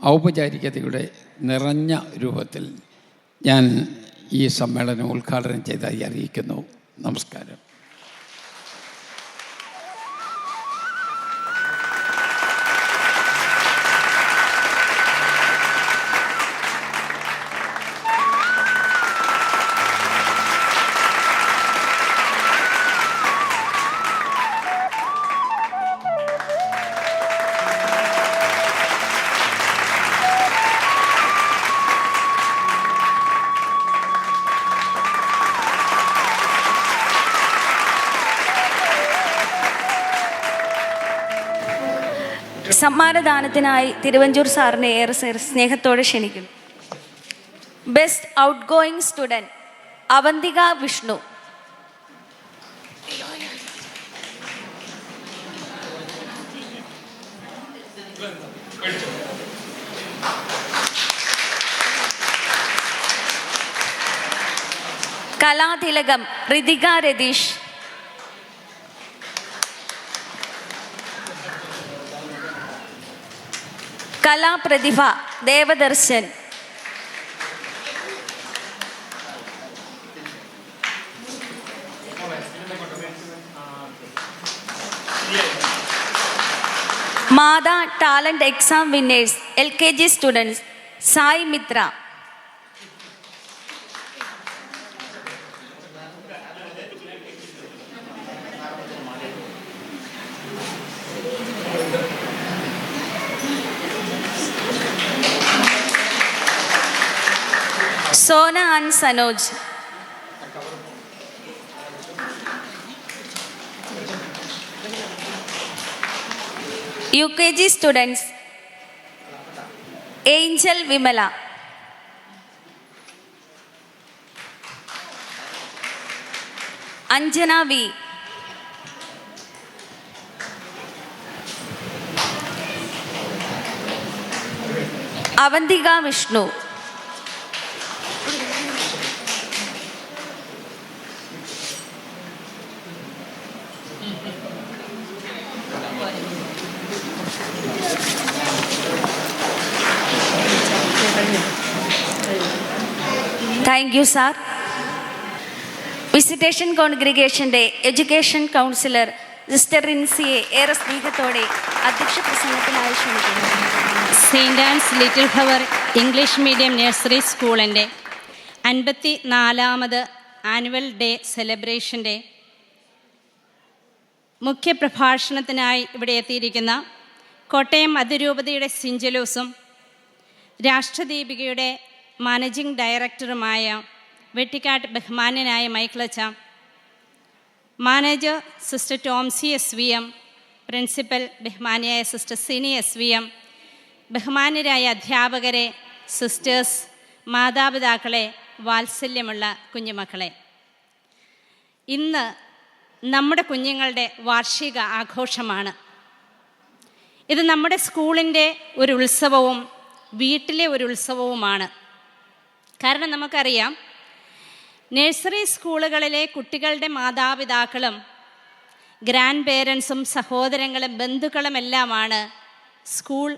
ഔപചാരികതയുടെ നിറഞ്ഞ രൂപത്തിൽ ഞാൻ ഈ സമ്മേളനം ഉദ്ഘാടനം ചെയ്തതായി അറിയിക്കുന്നു. നമസ്കാരം. സമ്മാനദാനത്തിനായി തിരുവഞ്ചൂർ സാറിനെ ഏറെ സ്നേഹത്തോടെ ക്ഷണിക്കുന്നു. Best outgoing student Avantika Vishnu. കലാതിലകം ഋതിക രതീഷ്. കലാപ്രതിഭ Devadarshan. Matha talent exam winners LKG students Sai Mitra. Sona and Sanoj. UKG students Angel Vimala. Anjana V. Avantika Vishnu. Thank you sir. Visitation കോൺഗ്രിഗേഷൻ്റെ എഡ്യൂക്കേഷൻ കൗൺസിലർ സിസ്റ്റർ റിൻസിയെ ഏറെ സ്നേഹത്തോടെ അധ്യക്ഷ പ്രസംഗത്തിനായി ക്ഷണിക്കുന്നു. Saint Ann's little flower English medium nursery സ്കൂളിൻ്റെ 54ാമത് ആനുവൽ ഡേ സെലിബ്രേഷൻ്റെ മുഖ്യപ്രഭാഷണത്തിനായി ഇവിടെ എത്തിയിരിക്കുന്ന കോട്ടയം അതിരൂപതയുടെ സിഞ്ചലൂസും രാഷ്ട്രദീപികയുടെ മാനേജിംഗ് ഡയറക്ടറുമായ വെട്ടിക്കാട്ട് ബഹുമാന്യനായ മൈക്കിളച്ച, manager sister Tomsy SVM, principal ബഹുമാന്യയായ സിസ്റ്റർ സിനി SVM, ബഹുമാന്യരായ അധ്യാപകരെ, സിസ്റ്റേഴ്സ്, മാതാപിതാക്കളെ, വാത്സല്യമുള്ള കുഞ്ഞുമക്കളെ, ഇന്ന് നമ്മുടെ കുഞ്ഞുങ്ങളുടെ വാർഷിക ആഘോഷമാണ്. ഇത് നമ്മുടെ സ്കൂളിൻ്റെ ഒരു ഉത്സവവും വീട്ടിലെ ഒരു ഉത്സവവുമാണ്. കാരണം നമുക്കറിയാം, നഴ്സറി സ്കൂളുകളിലെ കുട്ടികളുടെ മാതാപിതാക്കളും ഗ്രാൻഡ് പേരൻസും സഹോദരങ്ങളും ബന്ധുക്കളും എല്ലാമാണ് സ്കൂൾ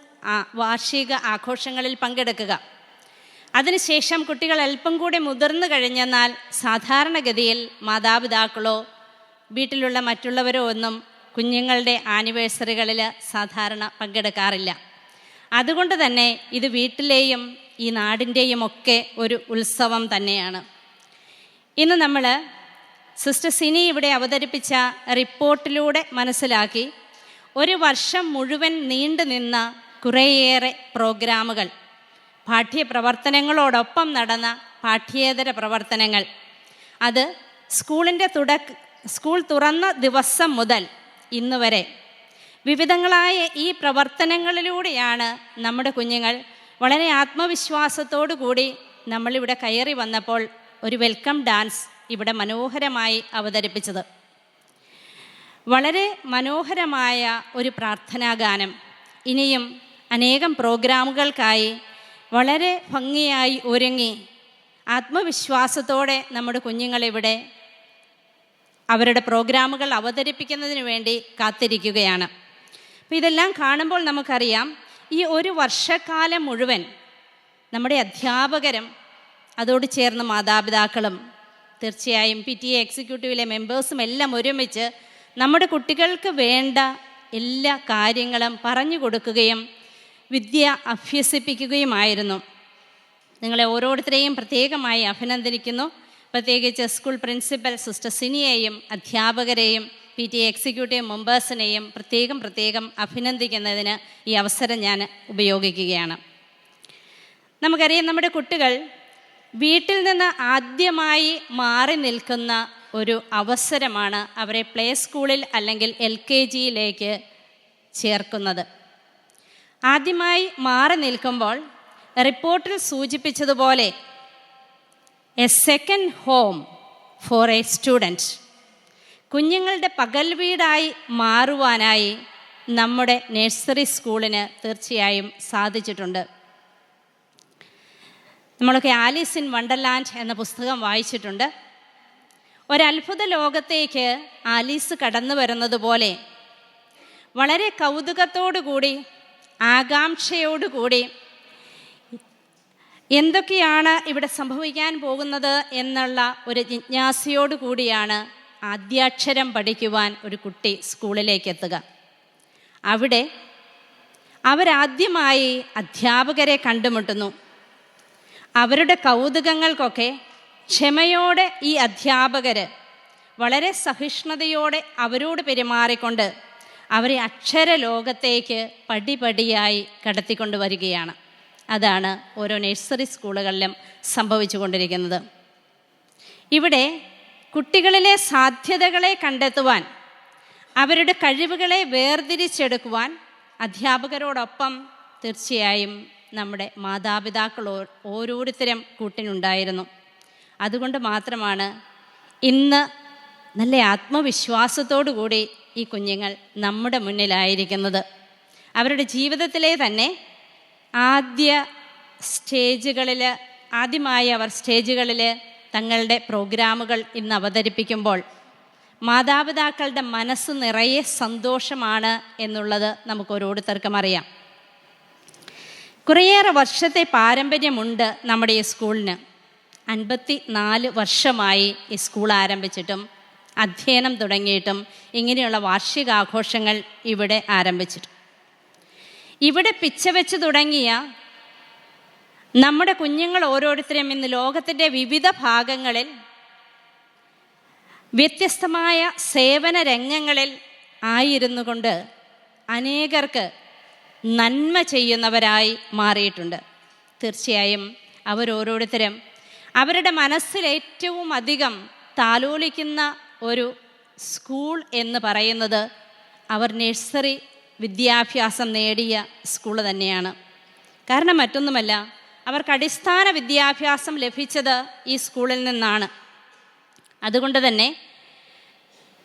വാർഷിക ആഘോഷങ്ങളിൽ പങ്കെടുക്കുക. അതിനുശേഷം കുട്ടികൾ അല്പം കൂടി മുതിർന്നു കഴിഞ്ഞെന്നാൽ സാധാരണഗതിയിൽ മാതാപിതാക്കളോ വീട്ടിലുള്ള മറ്റുള്ളവരോ ഒന്നും കുഞ്ഞുങ്ങളുടെ ആനിവേഴ്സറികളിൽ സാധാരണ പങ്കെടുക്കാറില്ല. അതുകൊണ്ട് തന്നെ ഇത് വീട്ടിലെയും ഈ നാടിൻ്റെയും ഒക്കെ ഒരു ഉത്സവം തന്നെയാണ്. ഇന്ന് നമ്മൾ സിസ്റ്റർ സിനി ഇവിടെ അവതരിപ്പിച്ച റിപ്പോർട്ടിലൂടെ മനസ്സിലാക്കി ഒരു വർഷം മുഴുവൻ നീണ്ടു നിന്ന കുറേയേറെ പ്രോഗ്രാമുകൾ, പാഠ്യപ്രവർത്തനങ്ങളോടൊപ്പം നടന്ന പാഠ്യേതര പ്രവർത്തനങ്ങൾ, അത് സ്കൂൾ തുറന്ന ദിവസം മുതൽ ഇന്ന് വരെ വിവിധങ്ങളായ ഈ പ്രവർത്തനങ്ങളിലൂടെയാണ് നമ്മുടെ കുഞ്ഞുങ്ങൾ വളരെ ആത്മവിശ്വാസത്തോടു കൂടി നമ്മളിവിടെ കയറി വന്നപ്പോൾ ഒരു വെൽക്കം ഡാൻസ് ഇവിടെ മനോഹരമായി അവതരിപ്പിച്ചത്. വളരെ മനോഹരമായ ഒരു പ്രാർത്ഥനാഗാനം. ഇനിയും അനേകം പ്രോഗ്രാമുകൾക്കായി വളരെ ഭംഗിയായി ഒരുങ്ങി ആത്മവിശ്വാസത്തോടെ നമ്മുടെ കുഞ്ഞുങ്ങളിവിടെ അവരുടെ പ്രോഗ്രാമുകൾ അവതരിപ്പിക്കുന്നതിന് വേണ്ടി കാത്തിരിക്കുകയാണ്. അപ്പോൾ ഇതെല്ലാം കാണുമ്പോൾ നമുക്കറിയാം, ഈ ഒരു വർഷക്കാലം മുഴുവൻ നമ്മുടെ അധ്യാപകരും അതോട് ചേർന്ന് മാതാപിതാക്കളും തീർച്ചയായും PTA എക്സിക്യൂട്ടീവിലെ മെമ്പേഴ്സും എല്ലാം ഒരുമിച്ച് നമ്മുടെ കുട്ടികൾക്ക് വേണ്ട എല്ലാ കാര്യങ്ങളും പറഞ്ഞു കൊടുക്കുകയും വിദ്യ അഭ്യസിപ്പിക്കുകയുമായിരുന്നു. നിങ്ങളെ ഓരോരുത്തരെയും പ്രത്യേകമായി അഭിനന്ദിക്കുന്നു. പ്രത്യേകിച്ച് സ്കൂൾ പ്രിൻസിപ്പൽ സിസ്റ്റർ സിനിയെയും അധ്യാപകരെയും PTA എക്സിക്യൂട്ടീവ് മെമ്പേഴ്സിനെയും പ്രത്യേകം അഭിനന്ദിക്കുന്നതിന് ഈ അവസരം ഞാൻ ഉപയോഗിക്കുകയാണ്. നമുക്കറിയാം, നമ്മുടെ കുട്ടികൾ വീട്ടിൽ നിന്ന് ആദ്യമായി മാറി നിൽക്കുന്ന ഒരു അവസരമാണ് അവരെ പ്ലേ സ്കൂളിൽ അല്ലെങ്കിൽ LKGയിലേക്ക് ചേർക്കുന്നത്. ആദ്യമായി മാറി നിൽക്കുമ്പോൾ റിപ്പോർട്ടിൽ സൂചിപ്പിച്ചതുപോലെ A second home for A student. കുഞ്ഞുങ്ങളുടെ പകൽ വീടായി മാറുവാനായി നമ്മുടെ നഴ്സറി സ്കൂളിന് തീർച്ചയായും സാധിച്ചിട്ടുണ്ട്. നമ്മളൊക്കെ ആലീസ് ഇൻ വണ്ടർലാൻഡ് എന്ന പുസ്തകം വായിച്ചിട്ടുണ്ട്. ഒരത്ഭുത ലോകത്തേക്ക് ആലീസ് കടന്നു വരുന്നത് പോലെ വളരെ കൗതുകത്തോടുകൂടി ആകാംക്ഷയോടുകൂടി എന്തൊക്കെയാണ് ഇവിടെ സംഭവിക്കാൻ പോകുന്നത് എന്നുള്ള ഒരു ജിജ്ഞാസയോടു കൂടിയാണ് ആദ്യാക്ഷരം പഠിക്കുവാൻ ഒരു കുട്ടി സ്കൂളിലേക്ക് എത്തുക. അവിടെ അവരാദ്യമായി അധ്യാപകരെ കണ്ടുമുട്ടുന്നു. അവരുടെ കൗതുകങ്ങൾക്കൊക്കെ ക്ഷമയോടെ ഈ അധ്യാപകർ വളരെ സഹിഷ്ണുതയോടെ അവരോട് പെരുമാറിക്കൊണ്ട് അവരെ അക്ഷരലോകത്തേക്ക് പടിപടിയായി കടത്തിക്കൊണ്ടുവരികയാണ്. അതാണ് ഓരോ നഴ്സറി സ്കൂളുകളിലും സംഭവിച്ചു കൊണ്ടിരിക്കുന്നത്. ഇവിടെ കുട്ടികളിലെ സാധ്യതകളെ കണ്ടെത്തുവാൻ, അവരുടെ കഴിവുകളെ വേർതിരിച്ചെടുക്കുവാൻ അധ്യാപകരോടൊപ്പം തീർച്ചയായും നമ്മുടെ മാതാപിതാക്കൾ ഓരോരുത്തരും കൂട്ടിനുണ്ടായിരുന്നു. അതുകൊണ്ട് മാത്രമാണ് ഇന്ന് നല്ല ആത്മവിശ്വാസത്തോടു കൂടി ഈ കുഞ്ഞുങ്ങൾ നമ്മുടെ മുന്നിലായിരിക്കുന്നത്. അവരുടെ ജീവിതത്തിലെ തന്നെ ആദ്യമായി അവർ സ്റ്റേജുകളിൽ തങ്ങളുടെ പ്രോഗ്രാമുകൾ ഇന്ന് അവതരിപ്പിക്കുമ്പോൾ മാതാപിതാക്കളുടെ മനസ്സ് നിറയെ സന്തോഷമാണ് എന്നുള്ളത് നമുക്ക് ഓരോരുത്തർക്കും അറിയാം. കുറേയേറെ വർഷത്തെ പാരമ്പര്യമുണ്ട് നമ്മുടെ ഈ സ്കൂളിന്. 54 വർഷമായി ഈ സ്കൂൾ ആരംഭിച്ചിട്ടും അധ്യയനം തുടങ്ങിയിട്ടും ഇങ്ങനെയുള്ള വാർഷികാഘോഷങ്ങൾ ഇവിടെ ആരംഭിച്ചിട്ടും. ഇവിടെ പിച്ചവെച്ച് തുടങ്ങിയ നമ്മുടെ കുഞ്ഞുങ്ങൾ ഓരോരുത്തരും ഇന്ന് ലോകത്തിൻ്റെ വിവിധ ഭാഗങ്ങളിൽ വ്യത്യസ്തമായ സേവന രംഗങ്ങളിൽ ആയിരുന്നു കൊണ്ട് അനേകർക്ക് നന്മ ചെയ്യുന്നവരായി മാറിയിട്ടുണ്ട്. തീർച്ചയായും അവരോരോരുത്തരും അവരുടെ മനസ്സിൽ ഏറ്റവും അധികം താലോലിക്കുന്ന ഒരു സ്കൂൾ എന്ന് പറയുന്നത് അവർ നഴ്സറി വിദ്യാഭ്യാസം നേടിയ സ്കൂൾ തന്നെയാണ്. കാരണം മറ്റൊന്നുമല്ല, അവർക്ക് അടിസ്ഥാന വിദ്യാഭ്യാസം ലഭിച്ചത് ഈ സ്കൂളിൽ നിന്നാണ്. അതുകൊണ്ട് തന്നെ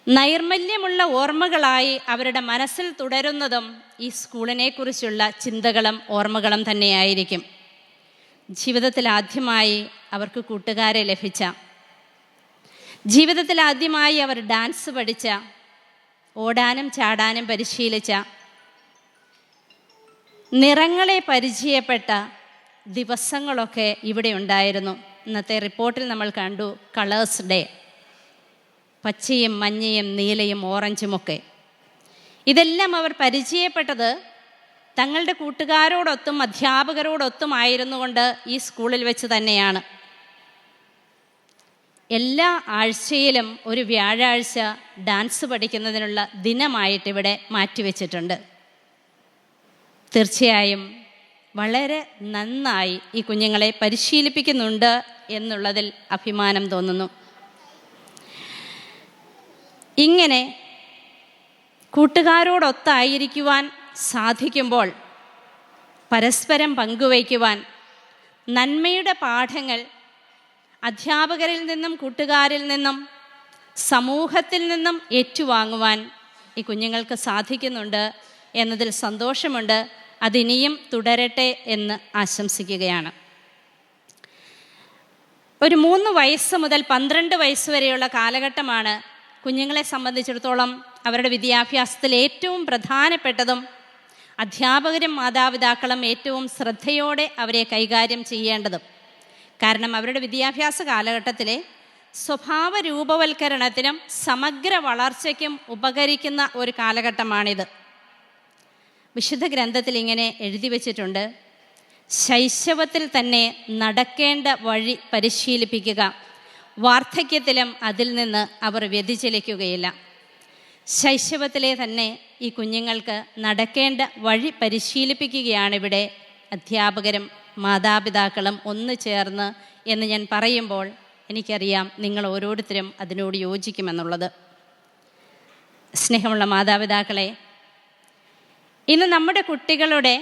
നൈർമല്യമുള്ള ഓർമ്മകളായി അവരുടെ മനസ്സിൽ തുടരുന്നതും ഈ സ്കൂളിനെക്കുറിച്ചുള്ള ചിന്തകളും ഓർമ്മകളും തന്നെയായിരിക്കും. ജീവിതത്തിൽ ആദ്യമായി അവർക്ക് കൂട്ടുകാരെ ലഭിച്ച, ജീവിതത്തിൽ ആദ്യമായി അവർ ഡാൻസ് പഠിച്ച, ഓടാനും ചാടാനും പരിശീലിച്ച, നിറങ്ങളെ പരിചയപ്പെട്ട ദിവസങ്ങളൊക്കെ ഇവിടെ ഉണ്ടായിരുന്നു. ഇന്നത്തെ റിപ്പോർട്ടിൽ നമ്മൾ കണ്ടു കളേഴ്സ് ഡേ. പച്ചയും മഞ്ഞയും നീലയും ഓറഞ്ചുമൊക്കെ. ഇതെല്ലാം അവർ പരിചയപ്പെട്ടത് തങ്ങളുടെ കൂട്ടുകാരോടൊത്തും അധ്യാപകരോടൊത്തും ആയിരുന്നു കൊണ്ട് ഈ സ്കൂളിൽ വെച്ച് തന്നെയാണ്. എല്ലാ ആഴ്ചയിലും ഒരു വ്യാഴാഴ്ച ഡാൻസ് പഠിക്കുന്നതിനുള്ള ദിനമായിട്ട് ഇവിടെ മാറ്റിവെച്ചിട്ടുണ്ട്. തീർച്ചയായും വളരെ നന്നായി ഈ കുഞ്ഞുങ്ങളെ പരിശീലിപ്പിക്കുന്നുണ്ട് എന്നുള്ളതിൽ അഭിമാനം തോന്നുന്നു. ഇങ്ങനെ കൂട്ടുകാരോടൊത്തായിരിക്കുവാൻ സാധിക്കുമ്പോൾ, പരസ്പരം പങ്കുവയ്ക്കുവാൻ, നന്മയുടെ പാഠങ്ങൾ അധ്യാപകരിൽ നിന്നും കൂട്ടുകാരിൽ നിന്നും സമൂഹത്തിൽ നിന്നും ഏറ്റുവാങ്ങുവാൻ ഈ കുഞ്ഞുങ്ങൾക്ക് സാധിക്കുന്നുണ്ട് എന്നതിൽ സന്തോഷമുണ്ട്. അതിനിയും തുടരട്ടെ എന്ന് ആശംസിക്കുകയാണ്. ഒരു 3 വയസ്സ് മുതൽ 12 വയസ്സ് വരെയുള്ള കാലഘട്ടമാണ് കുഞ്ഞുങ്ങളെ സംബന്ധിച്ചിടത്തോളം അവരുടെ വിദ്യാഭ്യാസത്തിൽ ഏറ്റവും പ്രധാനപ്പെട്ടതും അധ്യാപകരും മാതാപിതാക്കളും ഏറ്റവും ശ്രദ്ധയോടെ അവരെ കൈകാര്യം ചെയ്യേണ്ടതും. കാരണം അവരുടെ വിദ്യാഭ്യാസ കാലഘട്ടത്തിലെ സ്വഭാവ രൂപവൽക്കരണത്തിനും സമഗ്ര വളർച്ചയ്ക്കും ഉപകരിക്കുന്ന ഒരു കാലഘട്ടമാണിത്. വിശുദ്ധ ഗ്രന്ഥത്തിൽ ഇങ്ങനെ എഴുതി വച്ചിട്ടുണ്ട്: ശൈശവത്തിൽ തന്നെ നടക്കേണ്ട വഴി പരിശീലിപ്പിക്കുക, വാർദ്ധക്യത്തിലും അതിൽ നിന്ന് അവർ വ്യതിചലിക്കുകയില്ല. ശൈശവത്തിലെ തന്നെ ഈ കുഞ്ഞുങ്ങൾക്ക് നടക്കേണ്ട വഴി പരിശീലിപ്പിക്കുകയാണിവിടെ അധ്യാപകരും മാതാപിതാക്കളും ഒന്നു ചേർന്ന് എന്ന് ഞാൻ പറയുമ്പോൾ എനിക്കറിയാം നിങ്ങൾ ഓരോരുത്തരും അതിനോട് യോജിക്കുമെന്നുള്ളത്. സ്നേഹമുള്ള മാതാപിതാക്കളെ, ഇന്ന് നമ്മുടെ കുട്ടികളുടെ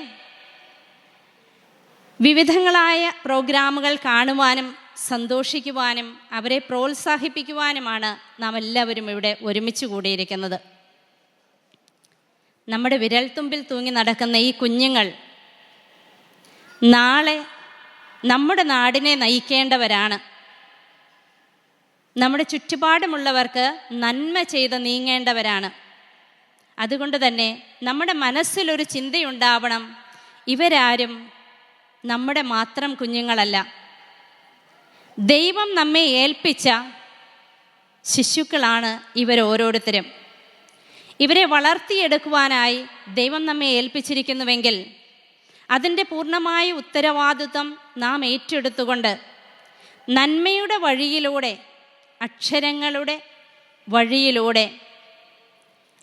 വിവിധങ്ങളായ പ്രോഗ്രാമുകൾ കാണുവാനും സന്തോഷിക്കുവാനും അവരെ പ്രോത്സാഹിപ്പിക്കുവാനുമാണ് നാം എല്ലാവരും ഇവിടെ ഒരുമിച്ച് കൂടിയിരിക്കുന്നത്. നമ്മുടെ വിരൽത്തുമ്പിൽ തൂങ്ങി നടക്കുന്ന ഈ കുഞ്ഞുങ്ങൾ നാളെ നമ്മുടെ നാടിനെ നയിക്കേണ്ടവരാണ്. നമ്മുടെ ചുറ്റുപാടുമുള്ളവർക്ക് നന്മ ചെയ്ത് നീങ്ങേണ്ടവരാണ്. അതുകൊണ്ട് തന്നെ നമ്മുടെ മനസ്സിലൊരു ചിന്തയുണ്ടാവണം, ഇവരാരും നമ്മുടെ മാത്രം കുഞ്ഞുങ്ങളല്ല, ദൈവം നമ്മെ ഏൽപ്പിച്ച ശിശുക്കളാണ് ഇവരോരോരുത്തരും. ഇവരെ വളർത്തിയെടുക്കുവാനായി ദൈവം നമ്മെ ഏൽപ്പിച്ചിരിക്കുന്നുവെങ്കിൽ അതിൻ്റെ പൂർണ്ണമായ ഉത്തരവാദിത്വം നാം ഏറ്റെടുത്തുകൊണ്ട് നന്മയുടെ വഴിയിലൂടെ, അക്ഷരങ്ങളുടെ വഴിയിലൂടെ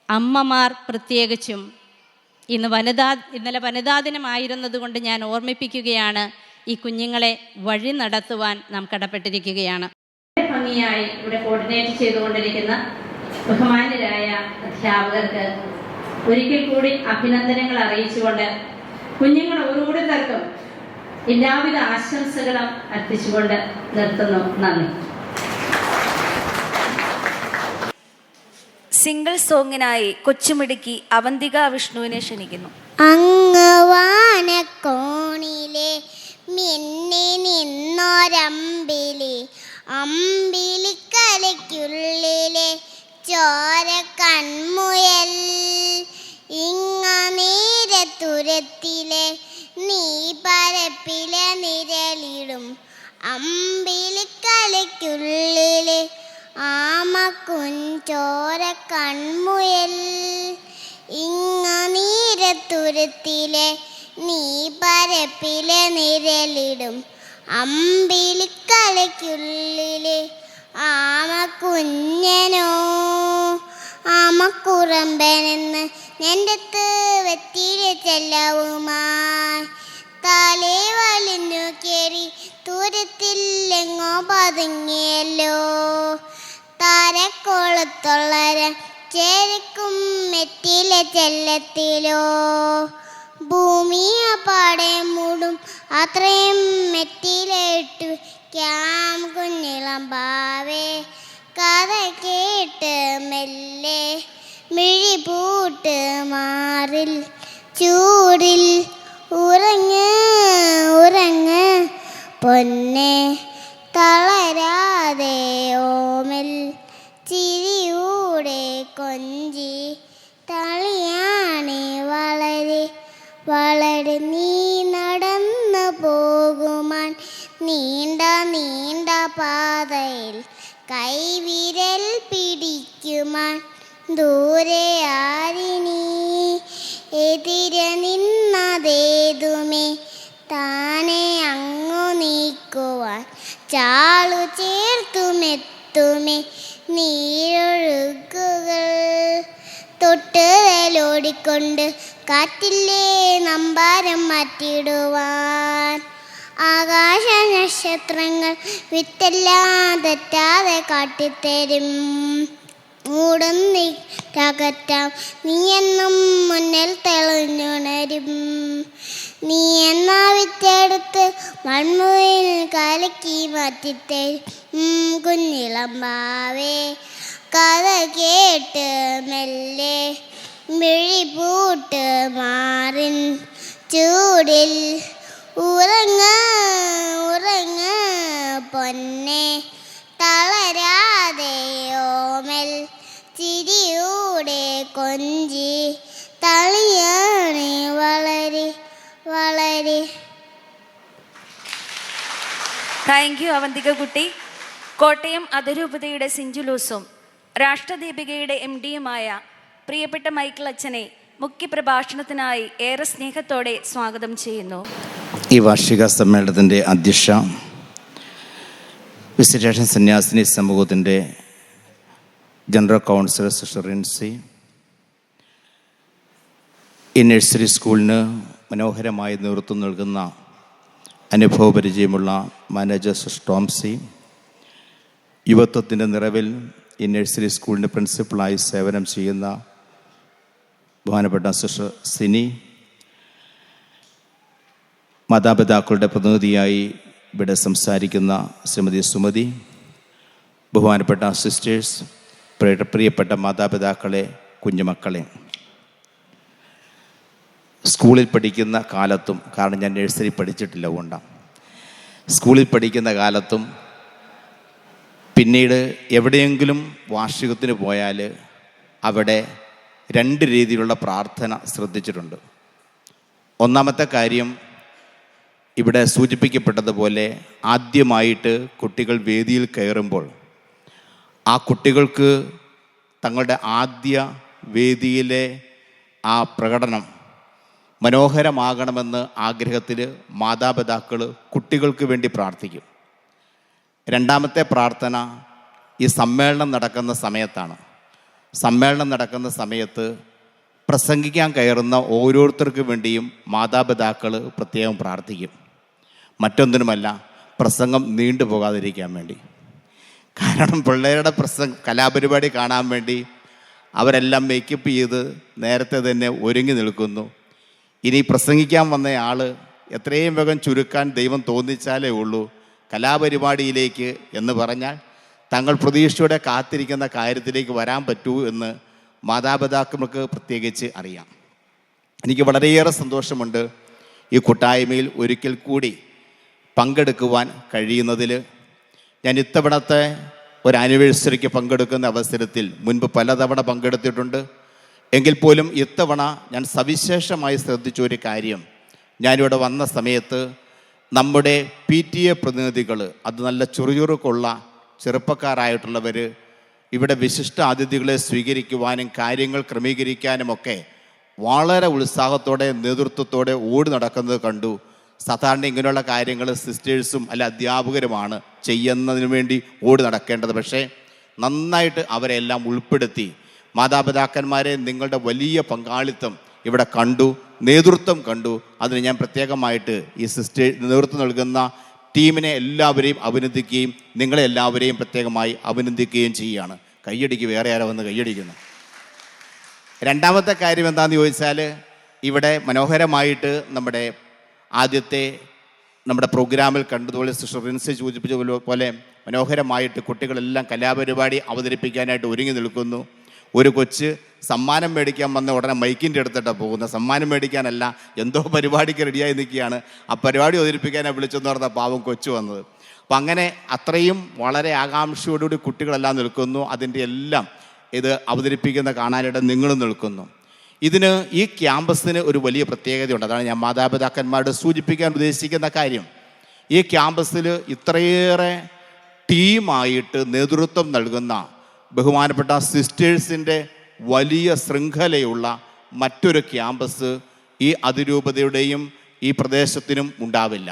അമ്മമാർ പ്രത്യേകിച്ചും ഇന്നലെ വനിതാ ദിനമായിരുന്നത് കൊണ്ട് ഞാൻ ഓർമ്മിപ്പിക്കുകയാണ്, ഈ കുഞ്ഞുങ്ങളെ വഴി നടത്തുവാൻ നാം കടപ്പെട്ടിരിക്കുകയാണ്. ഭംഗിയായി ഇവിടെ കോർഡിനേറ്റ് ചെയ്തുകൊണ്ടിരിക്കുന്ന ബഹുമാന്യരായ അധ്യാപകർക്ക് ഒരിക്കൽ കൂടി അഭിനന്ദനങ്ങൾ അറിയിച്ചുകൊണ്ട് കുഞ്ഞുങ്ങൾ ഓരോരുത്തർക്കും എല്ലാവിധ ആശംസകളും അർപ്പിച്ചുകൊണ്ട് നിർത്തുന്നു. നന്ദി. സിംഗിൾ സോങ്ങിനായി കൊച്ചുമിടുക്കി അവന്തിക വിഷ്ണുവിനെ ക്ഷണിക്കുന്നു. അങ്ങവാനക്കോണിലെ മിന്നി നിന്നൊരമ്പിളി, അമ്പിളിക്കലയ്ക്കുള്ളിലെ ചോര കൺമുയൽ, ഇങ്ങനീരത്തുരത്തിലെ നീ പരപ്പിലെ നിഴലിടും അമ്പിളിക്കലയ്ക്കുള്ളിലെ ആമക്കുഞ്ചോര കൺമുയൽ, ഇങ്ങനീരത്തുരത്തിലെ നീ പരപ്പിലെ നിഴലിടും അമ്പിളിക്കലയ്ക്കുള്ളിലെ ആമക്കുഞ്ഞനോ ആമക്കുറമ്പനെന്ന് നെഞ്ചത്ത് വെത്തിരി ചെല്ലവുമായി തലേ വലിഞ്ഞു കേറി ദൂരത്തില്ലെങ്ങോ പതുങ്ങിയല്ലോ, താരക്കോളത്തുള്ളര ചേരിക്കും മെറ്റിലെ ചെല്ലത്തിലോ, ഭൂമിയെ പാടെ മൂടും അത്രയും മെറ്റിലിട്ടു ക്യാം കുഞ്ഞിളം പാവേ, കഥ കേട്ട് മെല്ലെ മിഴി പൂട്ട് മാറിൽ ചൂടിൽ ഉറങ്ങ് ഉറങ്ങ് പൊന്നെ തളരാതെ ഓമൽ ചിരിയൂടെ കൊഞ്ചി തളിയാണി വളരെ വളരെ നീ നടന്നു പോകുമാൻ നീണ്ട നീണ്ട പാതയിൽ കൈവിരൽ പിടിക്കുമാൻ ദൂരെ ആരിനീ എതിരെ നിന്നതേതുമേ താനെ അങ്ങു നീക്കുവാൻ ചാളു ചേർത്തുമെത്തുമേ നീരൊഴുക്കുകൾ തൊട്ട് വേലോടിക്കൊണ്ട് കാറ്റില്ലേ നമ്പാരം മാറ്റിടുവാൻ ആകാശ നക്ഷത്രങ്ങൾ വിത്തെല്ലാം തെറ്റാതെ കാട്ടിത്തരും മൂടുന്നകറ്റാം നീ എന്നും മുന്നിൽ തെളിഞ്ഞുണരും നീ എന്നാ വിത്തെടുത്ത് മൺമുയിൽ കലക്കി മാറ്റിത്തരും കുഞ്ഞിളമ്പാവേ കഥ കേട്ട് മെല്ലെ മിഴി പൂട്ട് മാറിൻ ചൂടിൽ ഉറങ്ങ ഉറങ്ങ പൊന്നെ തളരാതെ ഓമൽ ചിരിയൂടെ കൊഞ്ചി തളിയാണ് വളരെ വളരെ. താങ്ക് യു അവന്തിക കുട്ടി. കോട്ടയം അതിരൂപതയുടെ സിഞ്ചുലൂസും രാഷ്ട്രദീപികയുടെ MD-യുമായ പ്രിയപ്പെട്ട മൈക്കിൾ അച്ഛനെ മുഖ്യപ്രഭാഷണത്തിനായി ഏറെ സ്നേഹത്തോടെ സ്വാഗതം ചെയ്യുന്നു. ഈ വാർഷിക സമ്മേളനത്തിൻ്റെ അധ്യക്ഷ, വിസിറ്റേഷൻ സന്യാസിനി സമൂഹത്തിൻ്റെ ജനറൽ കൗൺസിലർ സിസ്റ്റർ റിൻസി, ഈ നഴ്സറി സ്കൂളിന് മനോഹരമായി നേതൃത്വം നൽകുന്ന അനുഭവപരിചയമുള്ള മാനേജർ സിസ്റ്റർ ടോംസി, യുവത്വത്തിൻ്റെ നിറവിൽ ഈ നഴ്സറി സ്കൂളിൻ്റെ പ്രിൻസിപ്പളായി സേവനം ചെയ്യുന്ന ബഹുമാനപ്പെട്ട സിസ്റ്റർ സിനി, മാതാപിതാക്കളുടെ പ്രതിനിധിയായി ഇവിടെ സംസാരിക്കുന്ന ശ്രീമതി സുമതി, ബഹുമാനപ്പെട്ട സിസ്റ്റേഴ്സ്, പ്രിയപ്പെട്ട മാതാപിതാക്കളെ, കുഞ്ഞുമക്കളെ, സ്കൂളിൽ പഠിക്കുന്ന കാലത്തും, കാരണം ഞാൻ നഴ്സറി പഠിച്ചിട്ടില്ല അതുകൊണ്ടാണ്, സ്കൂളിൽ പഠിക്കുന്ന കാലത്തും പിന്നീട് എവിടെയെങ്കിലും വാർഷികത്തിന് പോയാൽ അവിടെ 2 രീതിയിലുള്ള പ്രാർത്ഥന ശ്രദ്ധിച്ചിട്ടുണ്ട്. ഒന്നാമത്തെ കാര്യം, ഇവിടെ സൂചിപ്പിക്കപ്പെട്ടതുപോലെ ആദ്യമായിട്ട് കുട്ടികൾ വേദിയിൽ കയറുമ്പോൾ ആ കുട്ടികൾക്ക് തങ്ങളുടെ ആദ്യ വേദിയിലെ ആ പ്രകടനം മനോഹരമാകണമെന്ന് ആഗ്രഹത്തിൽ മാതാപിതാക്കൾ കുട്ടികൾക്ക് വേണ്ടി പ്രാർത്ഥിക്കും. രണ്ടാമത്തെ പ്രാർത്ഥന ഈ സമ്മേളനം നടക്കുന്ന സമയത്താണ്. സമ്മേളനം നടക്കുന്ന സമയത്ത് പ്രസംഗിക്കാൻ കയറുന്ന ഓരോരുത്തർക്ക് വേണ്ടിയും മാതാപിതാക്കൾ പ്രത്യേകം പ്രാർത്ഥിക്കും. മറ്റൊന്നിനുമല്ല, പ്രസംഗം നീണ്ടു പോകാതിരിക്കാൻ വേണ്ടി. കാരണം പിള്ളേരുടെ കലാപരിപാടി കാണാൻ വേണ്ടി അവരെല്ലാം മേക്കപ്പ് ചെയ്ത് നേരത്തെ തന്നെ ഒരുങ്ങി നിൽക്കുന്നു. ഇനി പ്രസംഗിക്കാൻ വന്ന ആൾ എത്രയും വേഗം ചുരുക്കാൻ ദൈവം തോന്നിച്ചാലേ ഉള്ളൂ കലാപരിപാടിയിലേക്ക് എന്ന് പറഞ്ഞാൽ തങ്ങൾ പ്രതീക്ഷയോടെ കാത്തിരിക്കുന്ന കാര്യത്തിലേക്ക് വരാൻ പറ്റൂ എന്ന് മാതാപിതാക്കൾക്ക് പ്രത്യേകിച്ച് അറിയാം. എനിക്ക് വളരെയേറെ സന്തോഷമുണ്ട് ഈ കൂട്ടായ്മയിൽ ഒരിക്കൽ കൂടി പങ്കെടുക്കുവാൻ കഴിയുന്നതിൽ. ഞാൻ ഇത്തവണത്തെ ഒരു ആനിവേഴ്സറിക്ക് പങ്കെടുക്കുന്ന അവസരത്തിൽ മുൻപ് പലതവണ പങ്കെടുത്തിട്ടുണ്ട്. എങ്കിൽ പോലും ഇത്തവണ ഞാൻ സവിശേഷമായി ശ്രദ്ധിച്ച ഒരു കാര്യം, ഞാനിവിടെ വന്ന സമയത്ത് നമ്മുടെ PTA പ്രതിനിധികൾ, അത് നല്ല ചുറുചുറുക്കുള്ള ചെറുപ്പക്കാരായിട്ടുള്ളവർ, ഇവിടെ വിശിഷ്ട അതിഥികളെ സ്വീകരിക്കുവാനും കാര്യങ്ങൾ ക്രമീകരിക്കാനുമൊക്കെ വളരെ ഉത്സാഹത്തോടെ നേതൃത്വത്തോടെ ഓടി നടക്കുന്നത് കണ്ടു. സാധാരണ ഇങ്ങനെയുള്ള കാര്യങ്ങൾ സിസ്റ്റേഴ്സും അല്ല അധ്യാപകരുമാണ് ചെയ്യുന്നതിന് വേണ്ടി ഓടി നടക്കേണ്ടത്. പക്ഷേ നന്നായിട്ട് അവരെല്ലാം ഉൾപ്പെടുത്തി. മാതാപിതാക്കന്മാരെ നിങ്ങളുടെ വലിയ പങ്കാളിത്തം ഇവിടെ കണ്ടു, നേതൃത്വം കണ്ടു. അതിന് ഞാൻ പ്രത്യേകമായിട്ട് ഈ നേതൃത്വം നൽകുന്ന ടീമിനെ എല്ലാവരെയും അഭിനന്ദിക്കുകയും നിങ്ങളെ എല്ലാവരെയും പ്രത്യേകമായി അഭിനന്ദിക്കുകയും ചെയ്യുകയാണ്. കയ്യടിക്ക് വേറെ ആരോ വന്ന് കയ്യടിക്കുന്നു. രണ്ടാമത്തെ കാര്യം എന്താണെന്ന് ചോദിച്ചാൽ, ഇവിടെ മനോഹരമായിട്ട് ആദ്യത്തെ നമ്മുടെ പ്രോഗ്രാമിൽ കണ്ടതുപോലെ സിസ്റ്റർ റിൻസി സൂചിപ്പിച്ച പോലെ മനോഹരമായിട്ട് കുട്ടികളെല്ലാം കലാപരിപാടി അവതരിപ്പിക്കാനായിട്ട് ഒരുങ്ങി നിൽക്കുന്നു. ഒരു കൊച്ച് സമ്മാനം മേടിക്കാൻ വന്ന ഉടനെ മൈക്കിൻ്റെ എടുത്തിട്ടാണ് പോകുന്നത്. സമ്മാനം മേടിക്കാനല്ല, എന്തോ പരിപാടിക്ക് റെഡിയായി നിൽക്കുകയാണ്. ആ പരിപാടി അവതരിപ്പിക്കാനാണ് വിളിച്ചെന്ന് പറഞ്ഞ പാവം കൊച്ചു വന്നത്. അപ്പം അങ്ങനെ അത്രയും വളരെ ആകാംക്ഷയോടുകൂടി കുട്ടികളെല്ലാം നിൽക്കുന്നു. അതിൻ്റെ എല്ലാം ഇത് അവതരിപ്പിക്കുന്ന കാണാനായിട്ട് നിങ്ങളും നിൽക്കുന്നു. ഈ ക്യാമ്പസിന് ഒരു വലിയ പ്രത്യേകതയുണ്ട്. അതാണ് ഞാൻ മാതാപിതാക്കന്മാരോട് സൂചിപ്പിക്കാൻ ഉദ്ദേശിക്കുന്ന കാര്യം. ഈ ക്യാമ്പസിൽ ഇത്രയേറെ ടീമായിട്ട് നേതൃത്വം നൽകുന്ന ബഹുമാനപ്പെട്ട സിസ്റ്റേഴ്സിൻ്റെ വലിയ ശൃംഖലയുള്ള മറ്റൊരു ക്യാമ്പസ് ഈ അതിരൂപതയുടെയും ഈ പ്രദേശത്തിനും ഉണ്ടാവില്ല.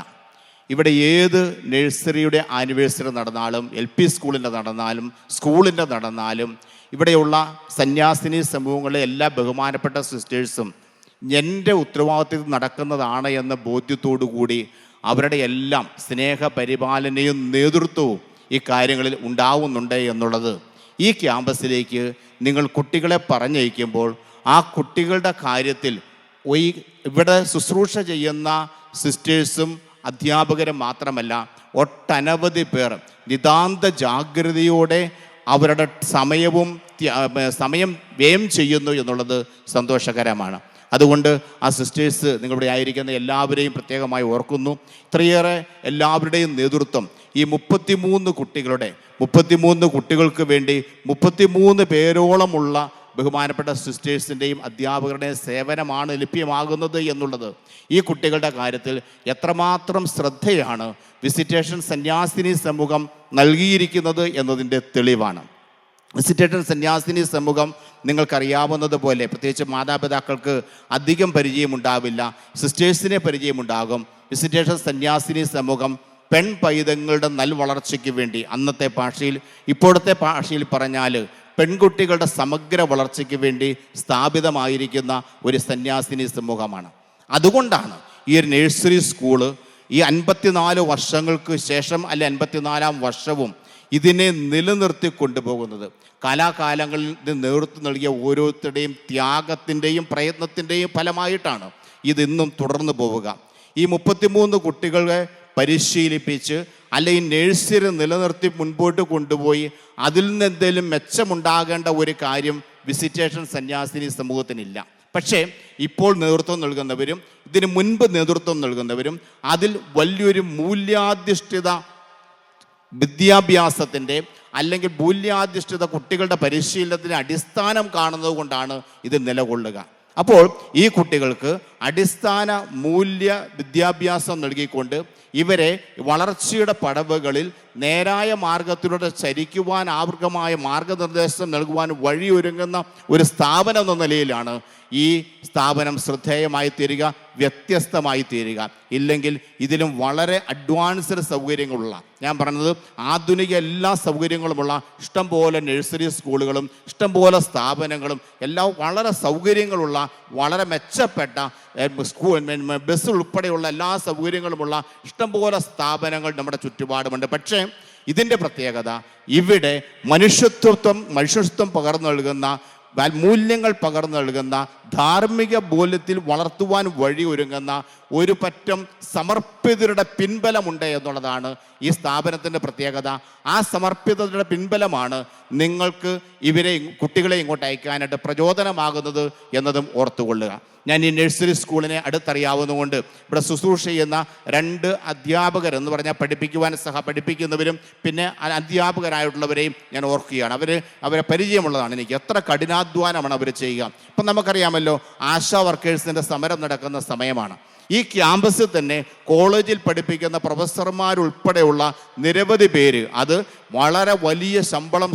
ഇവിടെ ഏത് നഴ്സറിയുടെ ആനിവേഴ്സറി നടന്നാലും, LP സ്കൂളിൻ്റെ നടന്നാലും, സ്കൂളിൻ്റെ നടന്നാലും, ഇവിടെയുള്ള സന്യാസിനി സമൂഹങ്ങളിലെ എല്ലാ ബഹുമാനപ്പെട്ട സിസ്റ്റേഴ്സും എൻ്റെ ഉത്തരവാദിത്വത്തിൽ നടക്കുന്നതാണ് എന്ന ബോധ്യത്തോടു കൂടി അവരുടെ എല്ലാം സ്നേഹ പരിപാലനയും നേതൃത്വവും ഈ കാര്യങ്ങളിൽ ഉണ്ടാവുന്നുണ്ട് എന്നുള്ളത് ഈ ക്യാമ്പസിലേക്ക് നിങ്ങൾ കുട്ടികളെ പറഞ്ഞയക്കുമ്പോൾ ആ കുട്ടികളുടെ കാര്യത്തിൽ ഇവിടെ ശുശ്രൂഷ ചെയ്യുന്ന സിസ്റ്റേഴ്സും അധ്യാപകരും മാത്രമല്ല ഒട്ടനവധി പേർ നിതാന്ത ജാഗ്രതയോടെ അവരുടെ സമയം വ്യയം ചെയ്യുന്നു എന്നുള്ളത് സന്തോഷകരമാണ്. അതുകൊണ്ട് ആ സിസ്റ്റേഴ്സ് നിങ്ങളിവിടെ ആയിരിക്കുന്ന എല്ലാവരെയും പ്രത്യേകമായി ഓർക്കുന്നു. ഇത്രയേറെ എല്ലാവരുടെയും നേതൃത്വം ഈ 33 കുട്ടികൾക്ക് വേണ്ടി 33 പേരോളമുള്ള ബഹുമാനപ്പെട്ട സിസ്റ്റേഴ്സിൻ്റെയും അധ്യാപകരുടെയും സേവനമാണ് ലഭ്യമാകുന്നത് എന്നുള്ളത് ഈ കുട്ടികളുടെ കാര്യത്തിൽ എത്രമാത്രം ശ്രദ്ധയാണ് വിസിറ്റേഷൻ സന്യാസിനി സമൂഹം നൽകിയിരിക്കുന്നത് എന്നതിൻ്റെ തെളിവാണ്. വിസിറ്റേഷൻ സന്യാസിനി സമൂഹം നിങ്ങൾക്കറിയാവുന്നതുപോലെ പ്രത്യേകിച്ച് മാതാപിതാക്കൾക്ക് അധികം പരിചയമുണ്ടാവില്ല, സിസ്റ്റേഴ്സിനെ പരിചയമുണ്ടാകും. വിസിറ്റേഷൻ സന്യാസിനി സമൂഹം പെൺപൈതങ്ങളുടെ നൽവളർച്ചയ്ക്ക് വേണ്ടി, അന്നത്തെ ഭാഷയിൽ ഇപ്പോഴത്തെ ഭാഷയിൽ പറഞ്ഞാൽ പെൺകുട്ടികളുടെ സമഗ്ര വളർച്ചയ്ക്ക് വേണ്ടി സ്ഥാപിതമായിരിക്കുന്ന ഒരു സന്യാസിനി സമൂഹമാണ്. അതുകൊണ്ടാണ് ഈ ഒരു നഴ്സറി സ്കൂള് ഈ 54 വർഷങ്ങൾക്ക് ശേഷം അല്ലെ 54-ാം വർഷവും ഇതിനെ നിലനിർത്തി കൊണ്ടുപോകുന്നത്. കാലാകാലങ്ങളിൽ നേതൃത്വം നൽകിയ ഓരോരുത്തരുടെയും ത്യാഗത്തിൻ്റെയും പ്രയത്നത്തിൻ്റെയും ഫലമായിട്ടാണ് ഇതിന്നും തുടർന്നു പോവുക. ഈ 33 കുട്ടികളെ പരിശീലിപ്പിച്ച് അല്ലെങ്കിൽ നഴ്സറി നിലനിർത്തി മുൻപോട്ട് കൊണ്ടുപോയി അതിൽ നിന്ന് എന്തെങ്കിലും മെച്ചമുണ്ടാകേണ്ട ഒരു കാര്യം വിസിറ്റേഷൻ സന്യാസിനി സമൂഹത്തിനില്ല. പക്ഷേ ഇപ്പോൾ നേതൃത്വം നൽകുന്നവരും ഇതിന് മുൻപ് നേതൃത്വം നൽകുന്നവരും അതിൽ വലിയൊരു മൂല്യാധിഷ്ഠിത വിദ്യാഭ്യാസത്തിൻ്റെ അല്ലെങ്കിൽ മൂല്യാധിഷ്ഠിത കുട്ടികളുടെ പരിശീലനത്തിന് അടിസ്ഥാനം കാണുന്നത് കൊണ്ടാണ് ഇത് നിലകൊള്ളുക. അപ്പോൾ ഈ കുട്ടികൾക്ക് അടിസ്ഥാന മൂല്യ വിദ്യാഭ്യാസം നൽകിക്കൊണ്ട് ഇവരെ വളർച്ചയുടെ പടവുകളിൽ നേരായ മാർഗത്തിലൂടെ ചരിക്കുവാൻ ആവർഗമായ മാർഗനിർദ്ദേശം നൽകുവാൻ വഴിയൊരുങ്ങുന്ന ഒരു സ്ഥാപനം എന്ന നിലയിലാണ് ഈ സ്ഥാപനം ശ്രദ്ധേയമായി തീരുക, വ്യത്യസ്തമായി തീരുക. ഇല്ലെങ്കിൽ ഇതിലും വളരെ അഡ്വാൻസ്ഡ് സൗകര്യങ്ങളുള്ള, ഞാൻ പറഞ്ഞത് ആധുനിക എല്ലാ സൗകര്യങ്ങളുമുള്ള ഇഷ്ടംപോലെ നഴ്സറി സ്കൂളുകളും ഇഷ്ടംപോലെ സ്ഥാപനങ്ങളും എല്ലാം വളരെ സൗകര്യങ്ങളുള്ള വളരെ മെച്ചപ്പെട്ട സ്കൂൾ ബസ് ഉൾപ്പെടെയുള്ള എല്ലാ സൗകര്യങ്ങളുമുള്ള ഇഷ്ടംപോലെ സ്ഥാപനങ്ങൾ നമ്മുടെ ചുറ്റുപാടുമുണ്ട്. പക്ഷേ ഇതിൻ്റെ പ്രത്യേകത ഇവിടെ മനുഷ്യത്വം പകർന്നു നൽകുന്ന മൂല്യങ്ങൾ പകർന്നു നൽകുന്ന ധാർമ്മിക ബോധ്യത്തിൽ വളർത്തുവാൻ വഴി ഒരുങ്ങുന്ന ഒരു പറ്റം സമർപ്പിതരുടെ പിൻബലമുണ്ട് എന്നുള്ളതാണ് ഈ സ്ഥാപനത്തിൻ്റെ പ്രത്യേകത. ആ സമർപ്പിതരുടെ പിൻബലമാണ് നിങ്ങൾക്ക് കുട്ടികളെ ഇങ്ങോട്ട് അയക്കാനായിട്ട് പ്രചോദനമാകുന്നത് എന്നതും ഓർത്തുകൊള്ളുക. ഞാൻ ഈ നഴ്സറി സ്കൂളിനെ അടുത്തറിയാവുന്നതുകൊണ്ട് ഇവിടെ ശുശ്രൂഷ ചെയ്യുന്ന 2 അധ്യാപകർ എന്ന് പറഞ്ഞാൽ പഠിപ്പിക്കുന്നവരും പിന്നെ അധ്യാപകരായിട്ടുള്ളവരെയും ഞാൻ ഓർക്കുകയാണ്. അവരെ പരിചയമുള്ളതാണ് എനിക്ക്. എത്ര കഠിനാധ്വാനമാണ് അവർ ചെയ്യുക. ഇപ്പം നമുക്കറിയാമല്ലോ, ആശാ വർക്കേഴ്സിൻ്റെ സമരം നടക്കുന്ന സമയമാണ്. ഈ ക്യാമ്പസിൽ തന്നെ കോളേജിൽ പഠിപ്പിക്കുന്ന പ്രൊഫസർമാരുൾപ്പെടെയുള്ള നിരവധി പേര്, അത് വളരെ വലിയ ശമ്പളം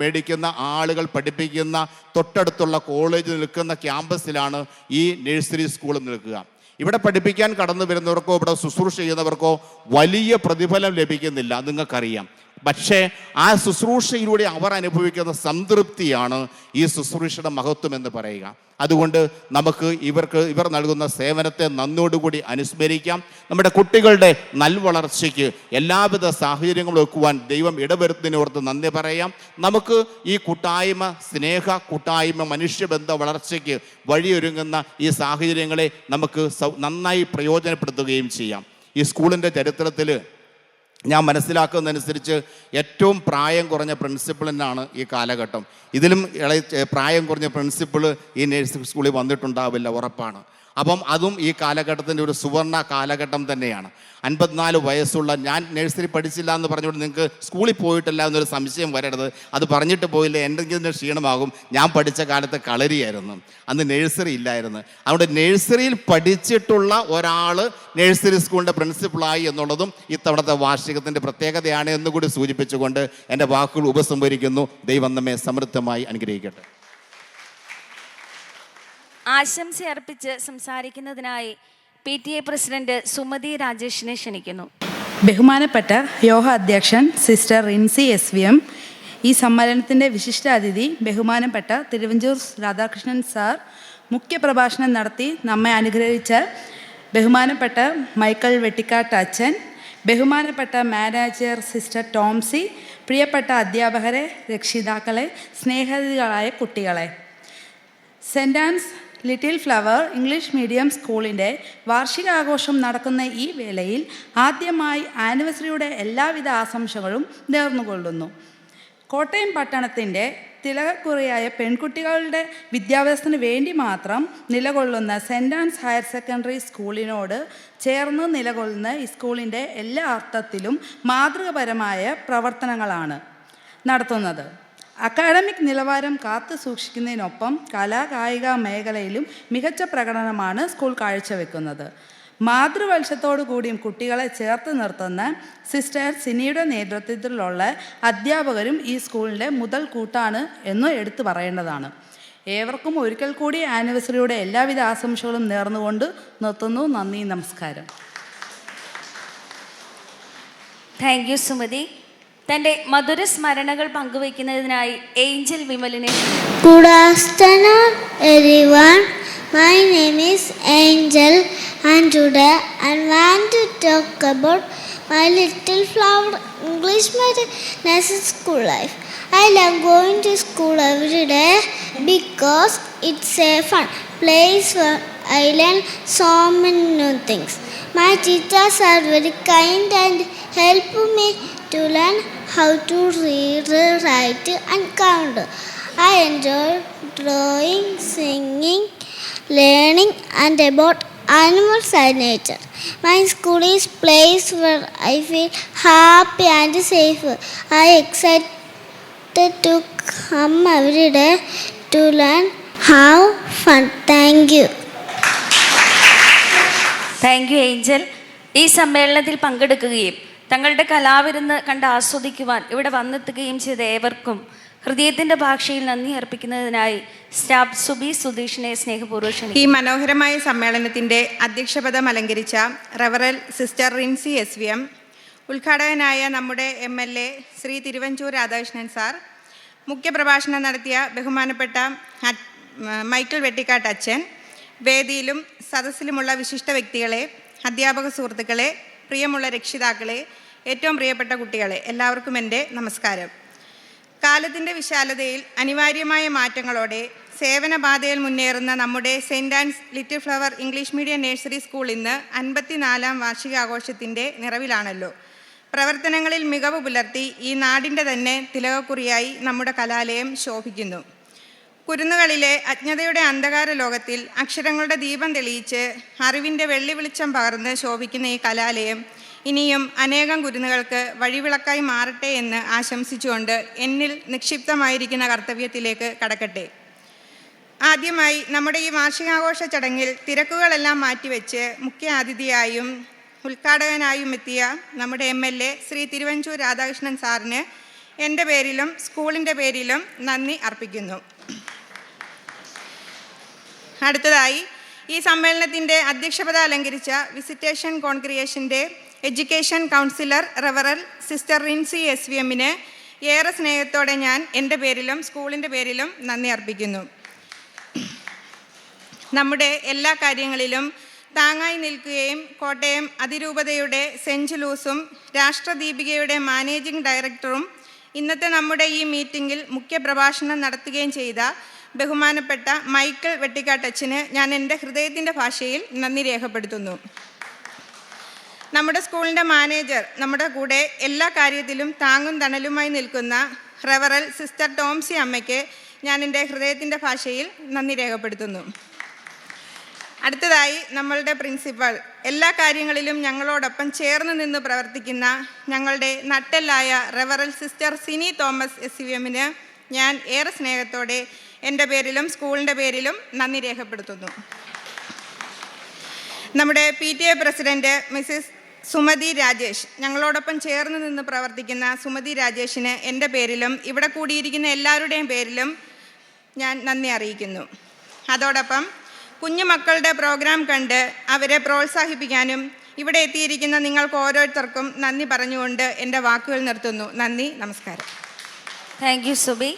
മേടിക്കുന്ന ആളുകൾ പഠിപ്പിക്കുന്ന തൊട്ടടുത്തുള്ള കോളേജിൽ നിൽക്കുന്ന ക്യാമ്പസിലാണ് ഈ നഴ്സറി സ്കൂൾ നിൽക്കുക. ഇവിടെ പഠിപ്പിക്കാൻ കടന്നു വരുന്നവർക്കോ ഇവിടെ ശുശ്രൂഷ ചെയ്യുന്നവർക്കോ വലിയ പ്രതിഫലം ലഭിക്കുന്നില്ല, നിങ്ങൾക്കറിയാം. പക്ഷേ ആ ശുശ്രൂഷയിലൂടെ അവർ അനുഭവിക്കുന്ന സംതൃപ്തിയാണ് ഈ ശുശ്രൂഷയുടെ മഹത്വം എന്ന് പറയുക. അതുകൊണ്ട് നമുക്ക് ഇവർ നൽകുന്ന സേവനത്തെ നന്ദിയോടുകൂടി അനുസ്മരിക്കാം. നമ്മുടെ കുട്ടികളുടെ നൽവളർച്ചയ്ക്ക് എല്ലാവിധ സാഹചര്യങ്ങളും വെക്കുവാൻ ദൈവം ഇടവരുത്തുന്നതിനോർത്ത് നന്ദി പറയാം. നമുക്ക് ഈ കൂട്ടായ്മ മനുഷ്യബന്ധ വളർച്ചയ്ക്ക് വഴിയൊരുങ്ങുന്ന ഈ സാഹചര്യങ്ങളെ നമുക്ക് നന്നായി പ്രയോജനപ്പെടുത്തുകയും ചെയ്യാം. ഈ സ്കൂളിൻ്റെ ചരിത്രത്തിൽ ഞാൻ മനസ്സിലാക്കുന്നതനുസരിച്ച് ഏറ്റവും പ്രായം കുറഞ്ഞ പ്രിൻസിപ്പളിനാണ് ഈ കാലഘട്ടം. ഇതിലും പ്രായം കുറഞ്ഞ പ്രിൻസിപ്പൾ ഈ നഴ്സറി സ്കൂളിൽ വന്നിട്ടുണ്ടാവില്ല, ഉറപ്പാണ്. അപ്പം അതും ഈ കാലഘട്ടത്തിൻ്റെ ഒരു സുവർണ കാലഘട്ടം തന്നെയാണ്. 54 വയസ്സുള്ള, ഞാൻ നഴ്സറി പഠിച്ചില്ല എന്ന് പറഞ്ഞുകൊണ്ട് നിങ്ങൾക്ക് സ്കൂളിൽ പോയിട്ടില്ല എന്നൊരു സംശയം വരരുത്. അത് പറഞ്ഞിട്ട് പോയില്ല, എന്തെങ്കിലും ക്ഷീണമാകും. ഞാൻ പഠിച്ച കാലത്ത് കളരിയായിരുന്നു, അന്ന് നഴ്സറി ഇല്ലായിരുന്നു. അതുകൊണ്ട് നഴ്സറിയിൽ പഠിച്ചിട്ടുള്ള ഒരാൾ നഴ്സറി സ്കൂളിൻ്റെ പ്രിൻസിപ്പളായി എന്നുള്ളതും ഇത്തവണത്തെ വാർഷികത്തിൻ്റെ പ്രത്യേകതയാണ് എന്നുകൂടി സൂചിപ്പിച്ചുകൊണ്ട് എൻ്റെ വാക്കുകൾ ഉപസംഹരിക്കുന്നു. ദൈവം നമ്മെ സമൃദ്ധമായി അനുഗ്രഹിക്കട്ടെ. ആശംസ അർപ്പിച്ച് സംസാരിക്കുന്നതിനായി PTA പ്രസിഡന്റ് സുമതി രാജേഷിനെ ക്ഷണിക്കുന്നു. ബഹുമാനപ്പെട്ട യോഹ അധ്യക്ഷൻ സിസ്റ്റർ റിൻസി SVM, ഈ സമ്മേളനത്തിൻ്റെ വിശിഷ്ടാതിഥി ബഹുമാനപ്പെട്ട തിരുവഞ്ചൂർ രാധാകൃഷ്ണൻ സാർ, മുഖ്യപ്രഭാഷണം നടത്തി നമ്മെ അനുഗ്രഹിച്ച ബഹുമാനപ്പെട്ട മൈക്കിൾ വെട്ടിക്കാട്ട് അച്ഛൻ, ബഹുമാനപ്പെട്ട മാനേജർ സിസ്റ്റർ ടോംസി, പ്രിയപ്പെട്ട അധ്യാപകരെ, രക്ഷിതാക്കളെ, സ്നേഹിതകളായ കുട്ടികളെ, saint Ann's little flower English medium സ്കൂളിൻ്റെ വാർഷികാഘോഷം നടക്കുന്ന ഈ വേളയിൽ ആദ്യമായി ആനിവേഴ്സറിയുടെ എല്ലാവിധ ആശംസകളും നേർന്നുകൊള്ളുന്നു. കോട്ടയം പട്ടണത്തിൻ്റെ തിലകക്കുറിയായ പെൺകുട്ടികളുടെ വിദ്യാഭ്യാസത്തിന് വേണ്ടി മാത്രം നിലകൊള്ളുന്ന സെൻറ് ആൻസ് ഹയർ സെക്കൻഡറി സ്കൂളിനോട് ചേർന്ന് നിലകൊള്ളുന്ന ഈ സ്കൂളിൻ്റെ എല്ലാ അർത്ഥത്തിലും മാതൃകപരമായ പ്രവർത്തനങ്ങളാണ് നടത്തുന്നത്. അക്കാഡമിക് നിലവാരം കാത്തു സൂക്ഷിക്കുന്നതിനൊപ്പം കലാകായിക മേഖലയിലും മികച്ച പ്രകടനമാണ് സ്കൂൾ കാഴ്ചവെക്കുന്നത്. മാതൃവത്സത്തോടു കൂടിയും കുട്ടികളെ ചേർത്ത് നിർത്തുന്ന സിസ്റ്റർ സിനിയുടെ നേതൃത്വത്തിലുള്ള അധ്യാപകരും ഈ സ്കൂളിൻ്റെ മുതൽ കൂട്ടാണ് എന്ന് എടുത്തു പറയേണ്ടതാണ്. ഏവർക്കും ഒരിക്കൽ കൂടി ആനിവേഴ്സറിയുടെ എല്ലാവിധ ആശംസകളും നേർന്നുകൊണ്ട് നിർത്തുന്നു. നന്ദി, നമസ്കാരം. Thank you Sumathi. തൻ്റെ മധുര സ്മരണകൾ പങ്കുവയ്ക്കുന്നതിനായി Angel വിമലിനെ. Good afternoon everyone. My name is Angel and today I want to talk about my Little Flower English Medium Nursery School life. I love going to school every day because it's a fun place where I learn so many new things. My teachers are very kind and help me to learn how to read, write and count. I enjoy drawing, singing, learning and about animals and nature. My school is place where I feel happy and safe. I excited to come every day to learn. Have fun. Thank you. Thank you Angel. ഈ സമ്മേളനത്തിൽ പങ്കെടുക്കുകയും തങ്ങളുടെ കലാവിരുന്ന് കണ്ട് ആസ്വദിക്കുവാൻ ഇവിടെ വന്നെത്തുകയും ചെയ്ത ഏവർക്കും ഹൃദയത്തിൻ്റെ ഭാഷയിൽ നന്ദി അർപ്പിക്കുന്നതിനായി സ്റ്റാഫ് സുബി സുധീഷിനെ സ്നേഹപൂർവ്വം ക്ഷണിക്കുന്നു. ഈ മനോഹരമായ സമ്മേളനത്തിൻ്റെ അധ്യക്ഷപദം അലങ്കരിച്ച റവറൽ സിസ്റ്റർ റിൻസി SVM, ഉദ്ഘാടകനായ നമ്മുടെ MLA ശ്രീ തിരുവഞ്ചൂർ രാധാകൃഷ്ണൻ സാർ, മുഖ്യപ്രഭാഷണം നടത്തിയ ബഹുമാനപ്പെട്ട മൈക്കിൾ വെട്ടിക്കാട്ട് അച്ഛൻ, വേദിയിലും സദസ്സിലുമുള്ള വിശിഷ്ട വ്യക്തികളെ, അധ്യാപക സുഹൃത്തുക്കളെ, പ്രിയമുള്ള രക്ഷിതാക്കളെ, ഏറ്റവും പ്രിയപ്പെട്ട കുട്ടികളെ, എല്ലാവർക്കും എൻ്റെ നമസ്കാരം. കാലത്തിൻ്റെ വിശാലതയിൽ അനിവാര്യമായ മാറ്റങ്ങളോടെ സേവനപാതയിൽ മുന്നേറുന്ന നമ്മുടെ saint Ann's little flower English medium nursery school ഇന്ന് 54ാം വാർഷികാഘോഷത്തിൻ്റെ നിറവിലാണല്ലോ. പ്രവർത്തനങ്ങളിൽ മികവ് പുലർത്തി ഈ നാടിൻ്റെ തന്നെ തിലകക്കുറിയായി നമ്മുടെ കലാലയം ശോഭിക്കുന്നു. കുരുന്നുകളിലെ അജ്ഞതയുടെ അന്ധകാര ലോകത്തിൽ അക്ഷരങ്ങളുടെ ദീപം തെളിയിച്ച് അറിവിൻ്റെ വെള്ളി വെളിച്ചം പകർന്ന് ശോഭിക്കുന്ന ഈ കലാലയം ഇനിയും അനേകം കുരുന്നുകൾക്ക് വഴിവിളക്കായി മാറട്ടെ എന്ന് ആശംസിച്ചുകൊണ്ട് എന്നിൽ നിക്ഷിപ്തമായിരിക്കുന്ന കർത്തവ്യത്തിലേക്ക് കടക്കട്ടെ. ആദ്യമായി നമ്മുടെ ഈ വാർഷികാഘോഷ ചടങ്ങിൽ തിരക്കുകളെല്ലാം മാറ്റിവെച്ച് മുഖ്യ അതിഥിയായും ഉദ്ഘാടകനായും എത്തിയ നമ്മുടെ MLA ശ്രീ തിരുവഞ്ചൂർ രാധാകൃഷ്ണൻ സാറിന് എൻ്റെ പേരിലും സ്കൂളിൻ്റെ പേരിലും നന്ദി അർപ്പിക്കുന്നു. അടുത്തതായി ഈ സമ്മേളനത്തിൻ്റെ അധ്യക്ഷപദം അലങ്കരിച്ച വിസിറ്റേഷൻ കോൺഗ്രിഗേഷൻ്റെ എഡ്യൂക്കേഷൻ കൗൺസിലർ റവറൽ സിസ്റ്റർ റിൻസി SVMന് ഏറെ സ്നേഹത്തോടെ ഞാൻ എൻ്റെ പേരിലും സ്കൂളിൻ്റെ പേരിലും നന്ദി അർപ്പിക്കുന്നു. നമ്മുടെ എല്ലാ കാര്യങ്ങളിലും താങ്ങായി നിൽക്കുകയും കോട്ടയം അതിരൂപതയുടെ സെൻറ്റ് ലൂസും രാഷ്ട്രദീപികയുടെ മാനേജിംഗ് ഡയറക്ടറും ഇന്നത്തെ നമ്മുടെ ഈ മീറ്റിങ്ങിൽ മുഖ്യപ്രഭാഷണം നടത്തുകയും ചെയ്ത ബഹുമാനപ്പെട്ട മൈക്കിൾ വെട്ടിക്കാട്ടച്ചന് ഞാൻ എൻ്റെ ഹൃദയത്തിൻ്റെ ഭാഷയിൽ നന്ദി രേഖപ്പെടുത്തുന്നു. നമ്മുടെ സ്കൂളിൻ്റെ മാനേജർ, നമ്മുടെ കൂടെ എല്ലാ കാര്യത്തിലും താങ്ങും തണലുമായി നിൽക്കുന്ന റവറൽ സിസ്റ്റർ ടോംസി അമ്മയ്ക്ക് ഞാൻ എൻ്റെ ഹൃദയത്തിൻ്റെ ഭാഷയിൽ നന്ദി രേഖപ്പെടുത്തുന്നു. അടുത്തതായി നമ്മളുടെ പ്രിൻസിപ്പൽ, എല്ലാ കാര്യങ്ങളിലും ഞങ്ങളോടൊപ്പം ചേർന്ന് നിന്ന് പ്രവർത്തിക്കുന്ന ഞങ്ങളുടെ നട്ടെല്ലായ റവറൽ സിസ്റ്റർ സിനി തോമസ് SVMന് ഞാൻ ഏറെ സ്നേഹത്തോടെ എൻ്റെ പേരിലും സ്കൂളിൻ്റെ പേരിലും നന്ദി രേഖപ്പെടുത്തുന്നു. നമ്മുടെ PTA president Mrs Sumathi Rajesh, ഞങ്ങളോടൊപ്പം ചേർന്ന് നിന്ന് പ്രവർത്തിക്കുന്ന സുമതി രാജേഷിന് എൻ്റെ പേരിലും ഇവിടെ കൂടിയിരിക്കുന്ന എല്ലാവരുടെയും പേരിലും ഞാൻ നന്ദി അറിയിക്കുന്നു. അതോടൊപ്പം കുഞ്ഞുമക്കളുടെ പ്രോഗ്രാം കണ്ട് അവരെ പ്രോത്സാഹിപ്പിക്കാനും ഇവിടെ എത്തിയിരിക്കുന്ന നിങ്ങൾക്ക് ഓരോരുത്തർക്കും നന്ദി പറഞ്ഞുകൊണ്ട് എൻ്റെ വാക്കുകൾ നിർത്തുന്നു. നന്ദി, നമസ്കാരം. Thank you Subi.